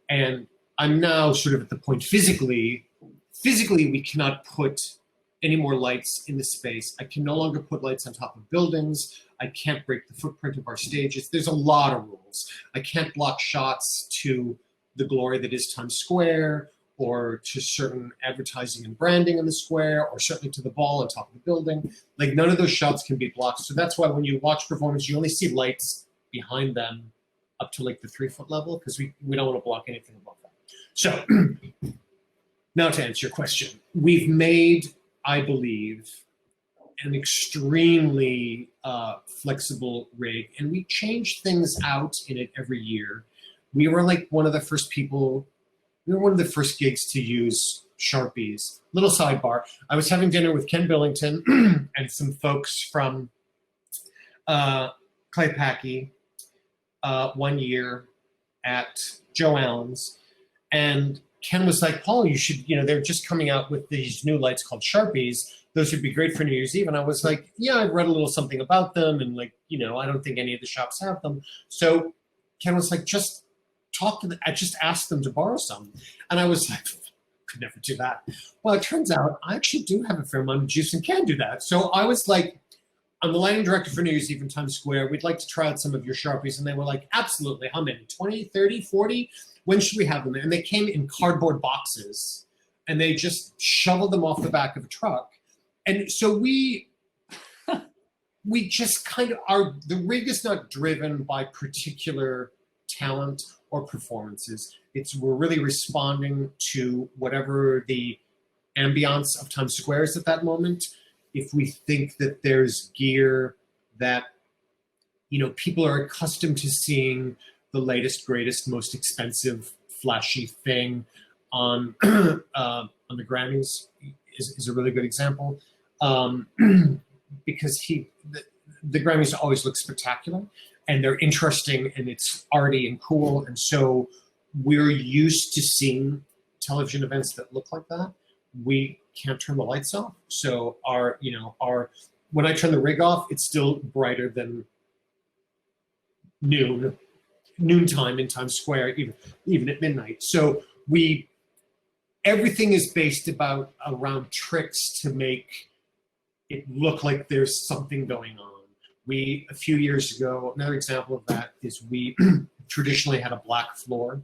B: And I'm now sort of at the point physically we cannot put any more lights in the space. I can no longer put lights on top of buildings. I can't break the footprint of our stages. There's a lot of rules. I can't block shots to the glory that is Times Square, or to certain advertising and branding in the square, or certainly to the ball on top of the building. Like none of those shots can be blocked. So that's why when you watch performance, you only see lights behind them up to like the 3-foot level, because we don't want to block anything above that. So now to answer your question, we've made, I believe, an extremely flexible rig, and we change things out in it every year. We were like one of the first people, we were one of the first gigs to use Sharpies. Little sidebar. I was having dinner with Ken Billington and some folks from Clay Packy one year at Joe Allen's. And Ken was like, Paul, you should, they're just coming out with these new lights called Sharpies. Those would be great for New Year's Eve. And I was like, yeah, I've read a little something about them. And I don't think any of the shops have them. So Ken was like, just talk to them. I just asked them to borrow some. And I was like, could never do that. Well, it turns out I actually do have a fair amount of juice and can do that. So I was like, I'm the lighting director for New Year's Eve in Times Square. We'd like to try out some of your Sharpies. And they were like, absolutely. How many? 20, 30, 40? When should we have them? And they came in cardboard boxes and they just shoveled them off the back of a truck. And so we just kind of the rig is not driven by particular talent or performances. We're really responding to whatever the ambiance of Times Square is at that moment. If we think that there's gear that, people are accustomed to seeing the latest, greatest, most expensive, flashy thing on the Grammys is a really good example. Because the Grammys always look spectacular and they're interesting and it's arty and cool. And so we're used to seeing television events that look like that. We can't turn the lights off. So when I turn the rig off, it's still brighter than noontime in Times Square, even at midnight. So everything is based around tricks to make it look like there's something going on. A few years ago, another example of that is we traditionally had a black floor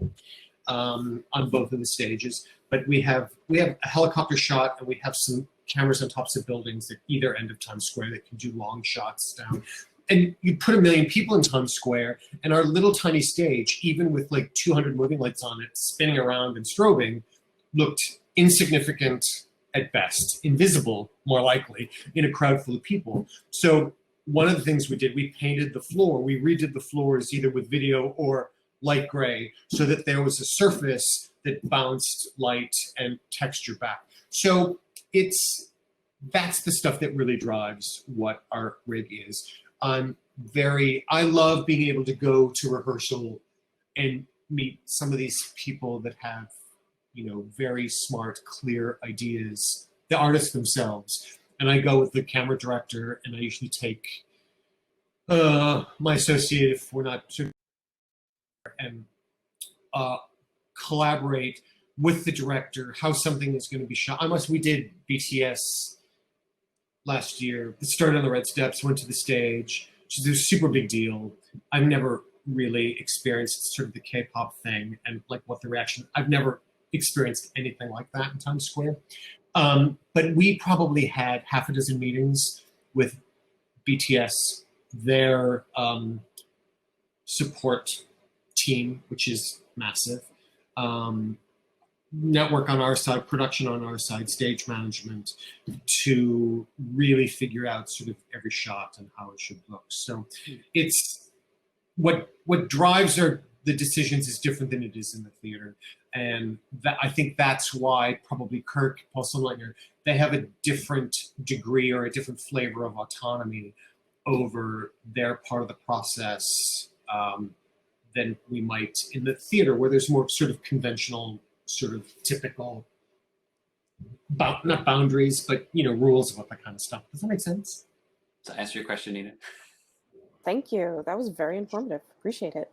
B: on both of the stages, but we have a helicopter shot and we have some cameras on tops of buildings at either end of Times Square that can do long shots down. And you put 1 million people in Times Square and our little tiny stage, even with 200 moving lights on it, spinning around and strobing, looked insignificant at best, invisible, more likely, in a crowd full of people. So one of the things we did, we painted the floor. We redid the floors either with video or light gray so that there was a surface that bounced light and texture back. So that's the stuff that really drives what our rig is. I love being able to go to rehearsal and meet some of these people that have, very smart, clear ideas, the artists themselves. And I go with the camera director and I usually take my associate if we're not sure, and collaborate with the director how something is going to be shot. We did BTS last year. It started on the red steps, went to the stage. So it was a super big deal. I've never really experienced sort of the K-pop thing and what the reaction. I've never experienced anything like that in Times Square. But we probably had half a dozen meetings with BTS, their support team, which is massive. Network on our side, production on our side, stage management, to really figure out sort of every shot and how it should look. So it's what drives the decisions is different than it is in the theater. And I think that's why probably Kirk, Paul Sunlightner, they have a different degree or a different flavor of autonomy over their part of the process than we might in the theater, where there's more sort of conventional, sort of typical, not boundaries, but rules about that kind of stuff. Does that make sense?
A: Does that answer your question, Nina?
D: Thank you. That was very informative. Appreciate it.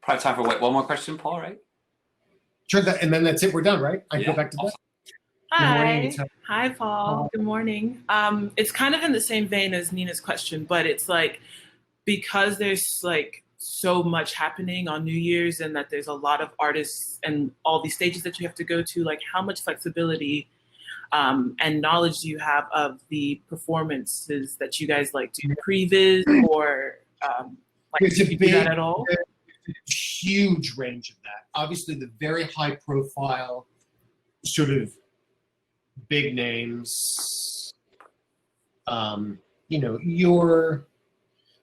A: Probably time for one more question, Paul, right?
B: Sure, and then that's it. We're done, right? I go back to that.
C: Hi. Hi, Paul. Good morning. It's kind of in the same vein as Nina's question, but it's because there's so much happening on New Year's and that there's a lot of artists and all these stages that you have to go to, how much flexibility and knowledge do you have of the performances that you guys do previs or do you do that at all?
B: Huge range of that. Obviously, the very high profile, sort of big names.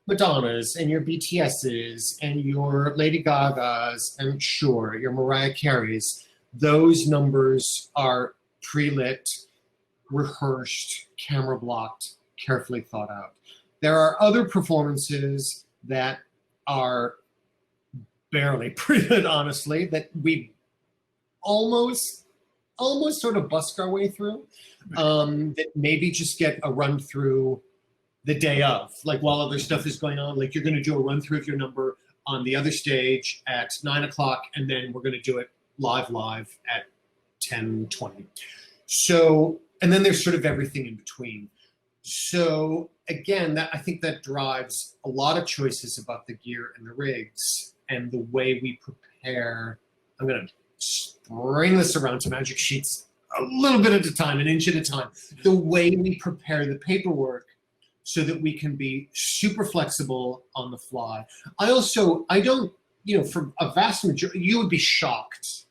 B: Madonnas and your BTSs and your Lady Gagas and sure, your Mariah Careys, those numbers are pre-lit, rehearsed, camera blocked, carefully thought out. There are other performances that are barely pre-lit, honestly, that we almost sort of busk our way through, that maybe just get a run through the day of, like while other stuff is going on. Like you're going to do a run through of your number on the other stage at 9 o'clock, and then we're going to do it live at 10:20. So, and then there's sort of everything in between. So again, I think that drives a lot of choices about the gear and the rigs and the way we prepare. I'm going to bring this around to magic sheets a little bit at a time, an inch at a time. The way we prepare the paperwork so that we can be super flexible on the fly. I don't, for a vast majority, you would be shocked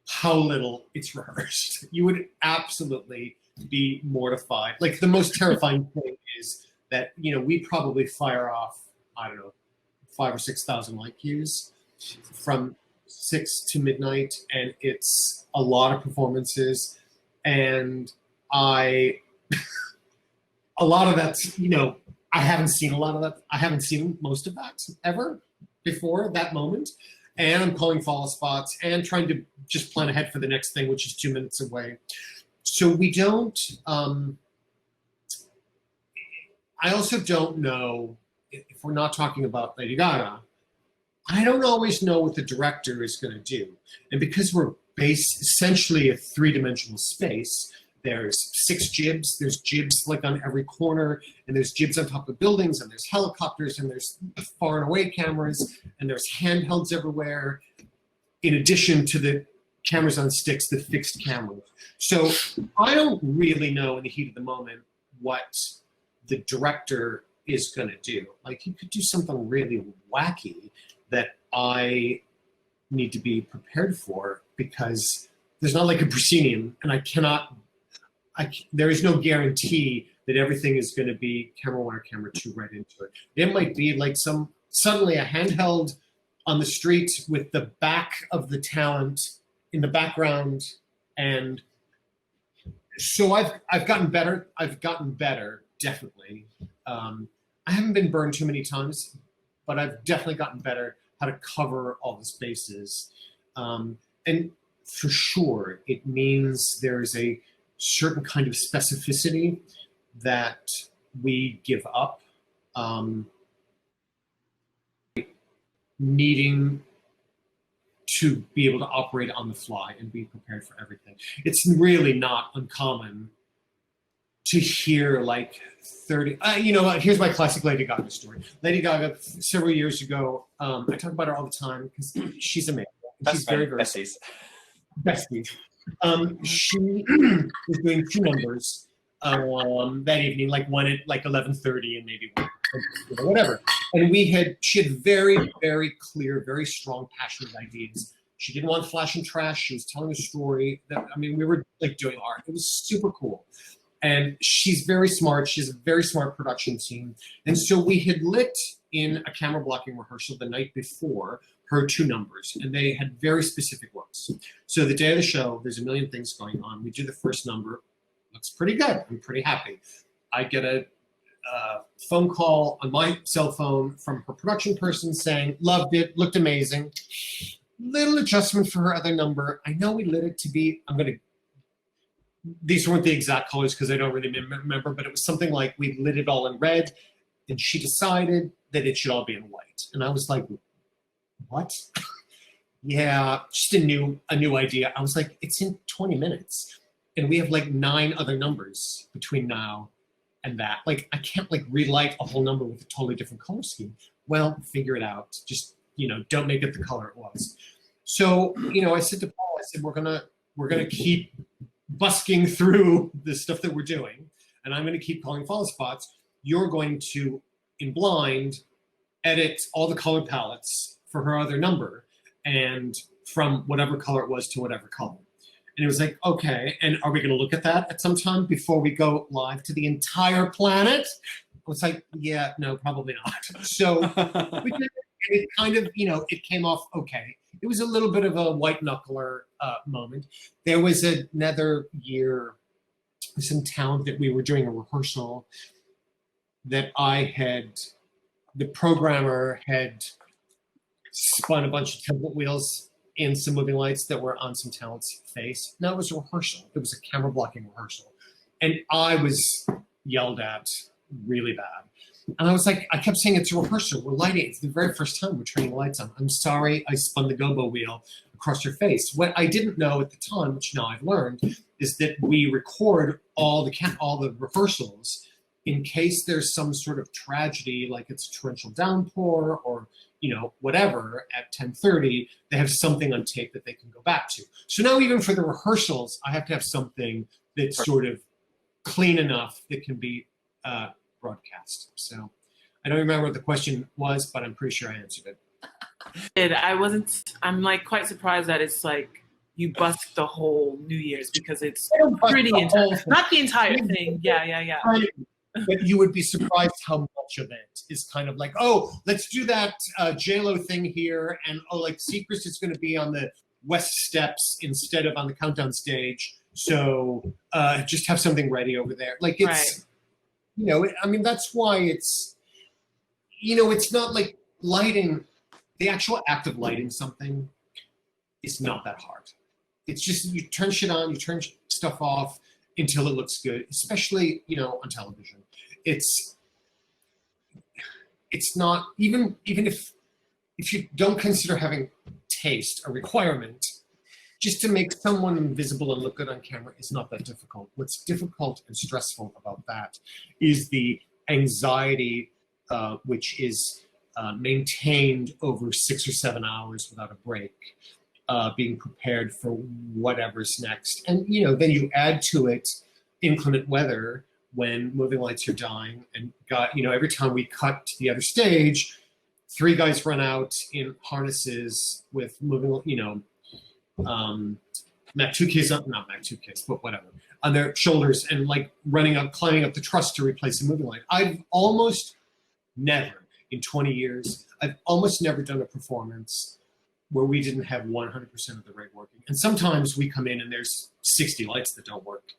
B: how little it's rehearsed. You would absolutely be mortified. Like the most terrifying thing is that, we probably fire off, I don't know, 5,000 or 6,000 light cues from 6 to midnight, and it's a lot of performances. And a lot of that's, I haven't seen a lot of that. I haven't seen most of that ever before that moment. And I'm calling follow spots and trying to just plan ahead for the next thing, which is 2 minutes away. So we don't, I also don't know, if we're not talking about Lady Gaga, I don't always know what the director is going to do. And because we're based essentially a three-dimensional space, there's 6 jibs, there's jibs like on every corner, and there's jibs on top of buildings, and there's helicopters, and there's far and away cameras, and there's handhelds everywhere, in addition to the cameras on sticks, the fixed cameras. So I don't really know in the heat of the moment what the director is going to do. Like, he could do something really wacky that I need to be prepared for, because there's not like a proscenium, and there is no guarantee that everything is going to be camera 1 or camera 2 right into it. It might be like suddenly a handheld on the street with the back of the talent in the background. And so I've gotten better. Definitely. I haven't been burned too many times, but I've definitely gotten better how to cover all the spaces. And for sure, it means there's a certain kind of specificity that we give up, needing to be able to operate on the fly and be prepared for everything. It's really not uncommon to hear like 30, here's my classic Lady Gaga story. Lady Gaga, several years ago, I talk about her all the time because she's amazing. She's very, very besties. She was doing 2 numbers that evening, like one at like 11:30 and maybe one, whatever. And she had very, very clear, very strong, passionate ideas. She didn't want flash and trash. She was telling a story we were like doing art. It was super cool. And she's very smart. She has a very smart production team. And so we had lit in a camera blocking rehearsal the night before her 2 numbers, and they had very specific looks. So the day of the show, there's a million things going on. We do the first number. Looks pretty good. I'm pretty happy. I get a phone call on my cell phone from her production person saying, loved it, looked amazing. Little adjustment for her other number. I know we lit it to be, these weren't the exact colors because I don't really remember, but it was something like we lit it all in red, and she decided that it should all be in white. And I was like, what? Yeah, just a new idea. I was like, it's in 20 minutes. And we have like 9 other numbers between now and that. Like, I can't like relight a whole number with a totally different color scheme. Well, figure it out. Just, don't make it the color it was. So, I said to Paul, we're gonna keep busking through the stuff that we're doing, and I'm gonna keep calling follow spots. You're going to, in blind, edit all the color palettes for her other number, and from whatever color it was to whatever color. And it was like, okay, and are we going to look at that at some time before we go live to the entire planet? was like, yeah, no, probably not. So it kind of, it came off okay. It was a little bit of a white knuckler moment. There was another year, some talent that we were doing a rehearsal that the programmer had spun a bunch of template wheels in some moving lights that were on some talent's face. Now it was a rehearsal. It was a camera blocking rehearsal. And I was yelled at really bad. And I was like, I kept saying, it's a rehearsal. We're lighting. It's the very first time we're turning the lights on. I'm sorry I spun the gobo wheel across your face. What I didn't know at the time, which now I've learned, is that we record all the rehearsals in case there's some sort of tragedy, like it's a torrential downpour or whatever at 10:30, they have something on tape that they can go back to. So now even for the rehearsals, I have to have something that's sort of clean enough that can be broadcast. So I don't remember what the question was, but I'm pretty sure I answered it.
C: I'm like quite surprised that it's like you bust the whole New Year's because it's pretty intense. Not the entire thing. Yeah.
B: But you would be surprised how much of it is kind of like, oh, let's do that J-Lo thing here. And like Seacrest is going to be on the West Steps instead of on the countdown stage. So just have something ready over there. Like it's, that's why it's, it's not like lighting, the actual act of lighting something is not that hard. It's just, you turn shit on, you turn stuff off until it looks good, especially, on television. It's not, even if you don't consider having taste a requirement, just to make someone invisible and look good on camera is not that difficult. What's difficult and stressful about that is the anxiety, which is maintained over 6 or 7 hours without a break, being prepared for whatever's next. And, then you add to it inclement weather when moving lights are dying. And, every time we cut to the other stage, 3 guys run out in harnesses with moving, Mac 2Ks up, not Mac 2Ks, but whatever, on their shoulders and like climbing up the truss to replace a moving light. I've almost never, in 20 years, I've almost never done a performance where we didn't have 100% of the rig working. And sometimes we come in and there's 60 lights that don't work.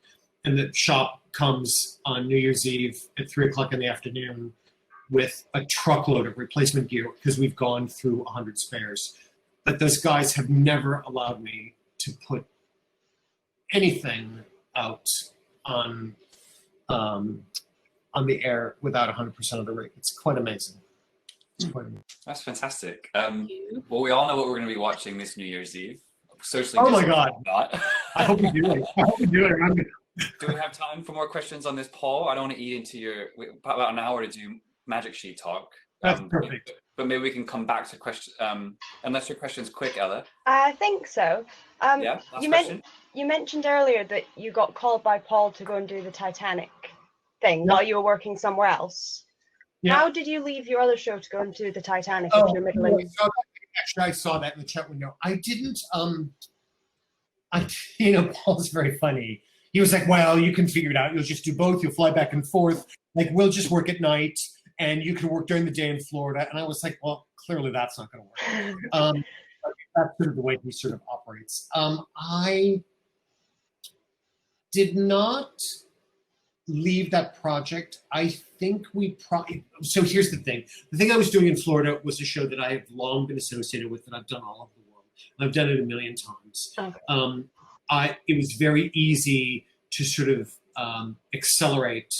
B: And the shop comes on New Year's Eve at 3:00 in the afternoon with a truckload of replacement gear because we've gone through 100 spares. But those guys have never allowed me to put anything out on the air without 100% of the rig. It's quite amazing.
A: That's fantastic. Well, we all know what we're going to be watching this New Year's Eve. Socially
B: oh my God!
A: Not.
B: I hope you do it. I hope you do it.
A: Do we have time for more questions on this, Paul? I don't want to eat into about an hour to do magic sheet talk.
B: That's perfect.
A: But maybe we can come back to questions. Unless your question's quick, Ella.
E: I think so.
A: Yeah.
E: You mentioned earlier that you got called by Paul to go and do the Titanic thing while you were working somewhere else. Yeah. How did you leave your other show to go and do the Titanic if you're middle of?
B: Actually, I saw that in the chat window. I didn't. Paul's very funny. He was like, "Well, you can figure it out. You'll just do both. You'll fly back and forth. Like, we'll just work at night, and you can work during the day in Florida." And I was like, "Well, clearly that's not going to work." That's sort of the way he sort of operates. I did not leave that project. I think so here's the thing. The thing I was doing in Florida was a show that I have long been associated with, that I've done all over the world. I've done it a million times. Okay. It was very easy to sort of accelerate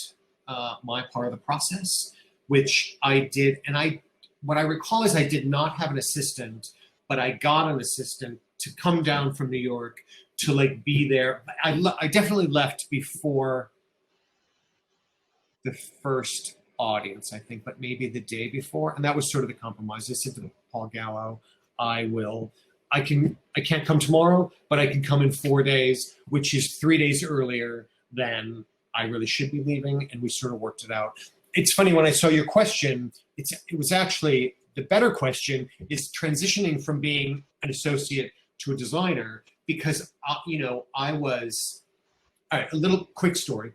B: my part of the process, which I did. And what I recall is I did not have an assistant, but I got an assistant to come down from New York to like be there. I definitely left before the first audience, I think, but maybe the day before. And that was sort of the compromise. I said to Paul Gallo, I can't come tomorrow, but I can come in 4 days, which is 3 days earlier than I really should be leaving. And we sort of worked it out. It's funny, when I saw your question, it was actually, the better question is transitioning from being an associate to a designer, because, I was, all right, a little quick story.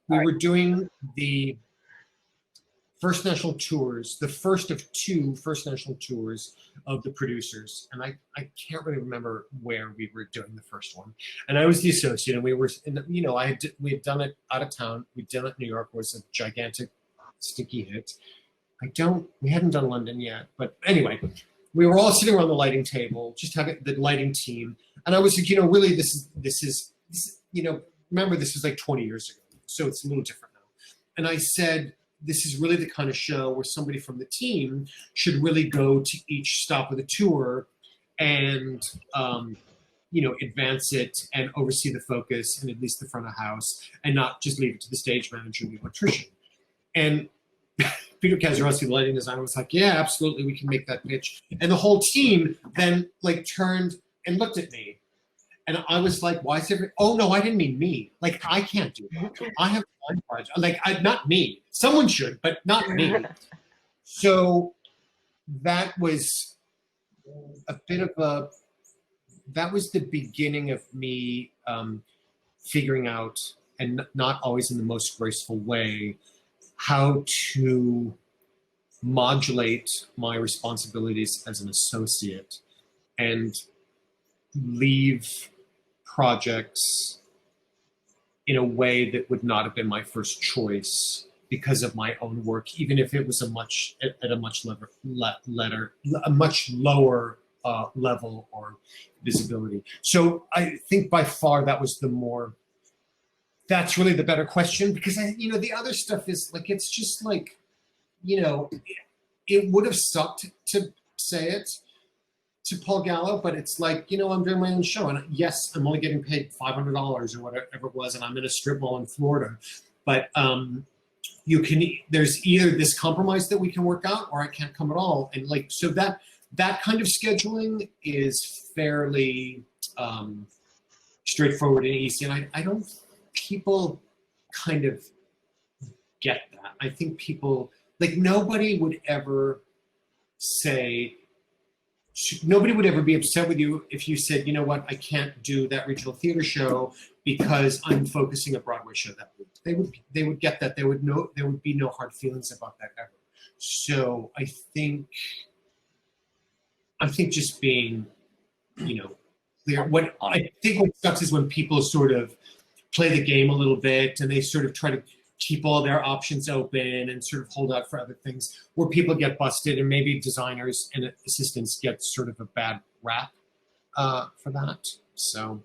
B: We were doing the first national tours, the first of two first national tours of the producers. And I can't really remember where we were doing the first one. And I was the associate, and we were, we had done it out of town. We'd done it in New York, it was a gigantic, sticky hit. We hadn't done London yet, but anyway, we were all sitting around the lighting table, just having the lighting team. And I was like, really, this is, remember, this was like 20 years ago. So it's a little different now. And I said, this is really the kind of show where somebody from the team should really go to each stop of the tour and, advance it and oversee the focus and at least the front of house, and not just leave it to the stage manager and the electrician. And Peter Kazarowski, the lighting designer, was like, yeah, absolutely, we can make that pitch. And the whole team then turned and looked at me. And I was like, why is it? Oh, no, I didn't mean me. Like, I can't do that. I have a project. Like, not me. Someone should, but not me. So that was a bit of that was the beginning of me figuring out, and not always in the most graceful way, how to modulate my responsibilities as an associate and leave projects in a way that would not have been my first choice because of my own work, even if it was a much lower level or visibility. So I think by far that's really the better question, because the other stuff is like, it's just like, it would have sucked to say it to Paul Gallo, but it's like, I'm doing my own show, and yes, I'm only getting paid $500 or whatever it was, and I'm in a strip mall in Florida. But there's either this compromise that we can work out, or I can't come at all. And so that kind of scheduling is fairly straightforward and easy. And I don't, people kind of get that. I think people, nobody would ever be upset with you if you said, you know what, I can't do that regional theater show because I'm focusing a Broadway show that week. They would get that. There would be no hard feelings about that ever. So I think just being, clear. What sucks is when people sort of play the game a little bit and they sort of try to keep all their options open and sort of hold out for other things, where people get busted, and maybe designers and assistants get sort of a bad rap for that. So,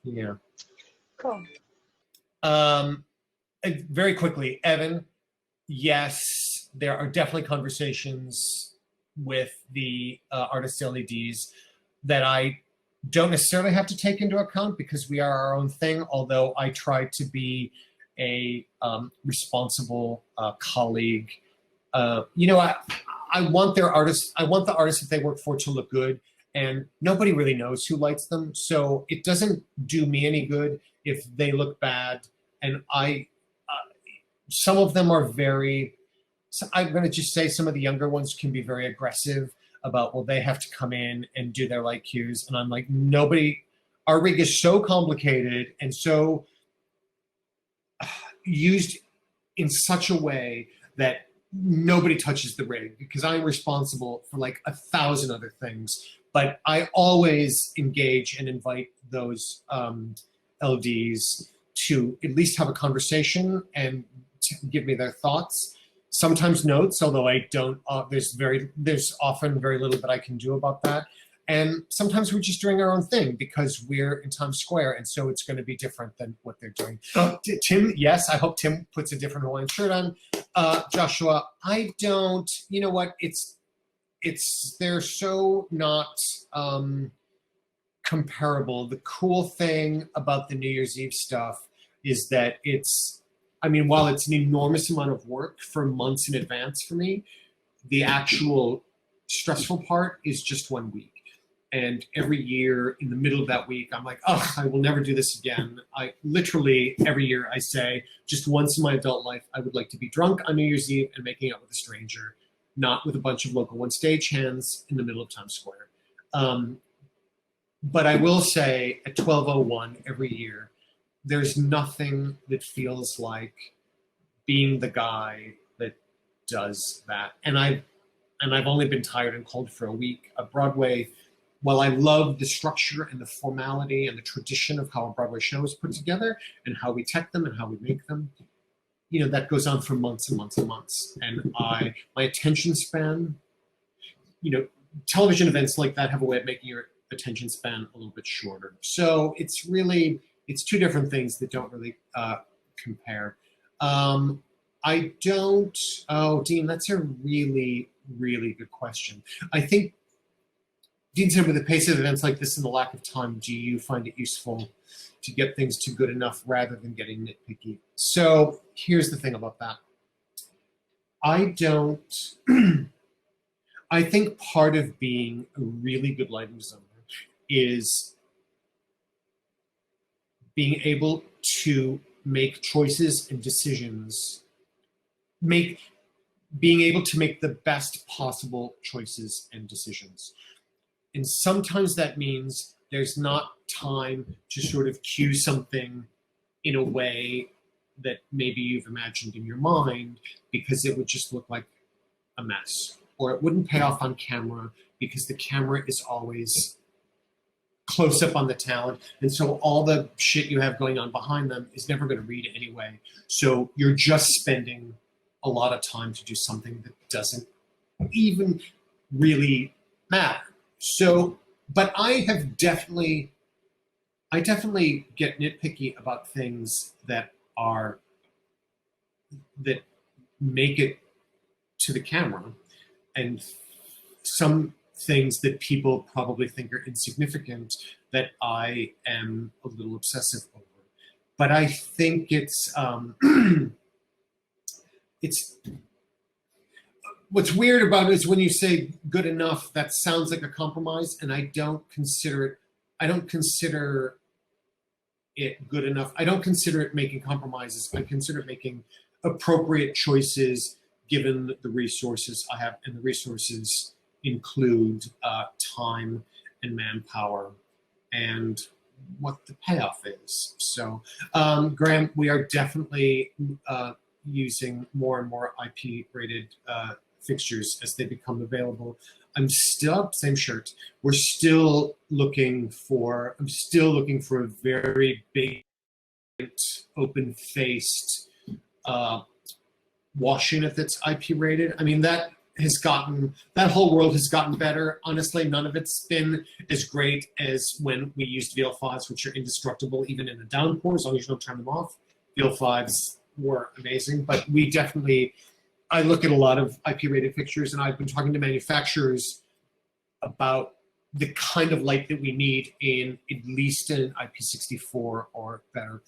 B: yeah.
E: Cool.
B: Very quickly, Evan, yes, there are definitely conversations with the artist LEDs that I don't necessarily have to take into account because we are our own thing, although I try to be a responsible colleague. I want the artists that they work for to look good, and nobody really knows who lights them. So it doesn't do me any good if they look bad. And some of them are I'm going to just say some of the younger ones can be very aggressive about, well, they have to come in and do their light cues. And I'm like, our rig is so complicated and so used in such a way that nobody touches the rig, because I'm responsible for 1,000 other things. But I always engage and invite those LDs to at least have a conversation and give me their thoughts. Sometimes notes, although I don't. There's often very little that I can do about that. And sometimes we're just doing our own thing because we're in Times Square, and so it's going to be different than what they're doing. Tim, yes, I hope Tim puts a different Hawaiian shirt on. Joshua, I don't. You know what? They're so not comparable. The cool thing about the New Year's Eve stuff is that while it's an enormous amount of work for months in advance for me, the actual stressful part is just 1 week. And every year in the middle of that week, I'm like, oh, I will never do this again. I literally, every year I say, just once in my adult life, I would like to be drunk on New Year's Eve and making out with a stranger, not with a bunch of local one stage hands in the middle of Times Square. But I will say at 12:01 every year, there's nothing that feels like being the guy that does that. And I've only been tired and cold for a week. Broadway, while I love the structure and the formality and the tradition of how a Broadway show is put together and how we tech them and how we make them, you know, that goes on for months and months and months. And my attention span, you know, television events like that have a way of making your attention span a little bit shorter. So it's two different things that don't really compare. I don't, oh, Dean, that's a really, really good question. I think, Dean said, with the pace of events like this and the lack of time, do you find it useful to get things to good enough rather than getting nitpicky? So here's the thing about that. I think part of being a really good lighting designer is being able to make choices and decisions, being able to make the best possible choices and decisions. And sometimes that means there's not time to sort of cue something in a way that maybe you've imagined in your mind, because it would just look like a mess, or it wouldn't pay off on camera because the camera is always close up on the talent. And so all the shit you have going on behind them is never going to read anyway. So you're just spending a lot of time to do something that doesn't even really matter. So, but I definitely get nitpicky about things that make it to the camera, and some things that people probably think are insignificant that I am a little obsessive over. But I think it's what's weird about it is when you say good enough, that sounds like a compromise, and I don't consider it good enough. I don't consider it making compromises. I consider it making appropriate choices given the resources I have, and the resources include time and manpower and what the payoff is. So, Graham, we are definitely using more and more IP-rated fixtures as they become available. I'm still, same shirt. I'm still looking for a very big, open-faced wash unit that's IP rated. I mean, that whole world has gotten better. Honestly, none of it's been as great as when we used VL5s, which are indestructible even in a downpour, as long as you don't turn them off. VL5s were amazing, but I look at a lot of IP rated fixtures, and I've been talking to manufacturers about the kind of light that we need in at least an IP64 or better.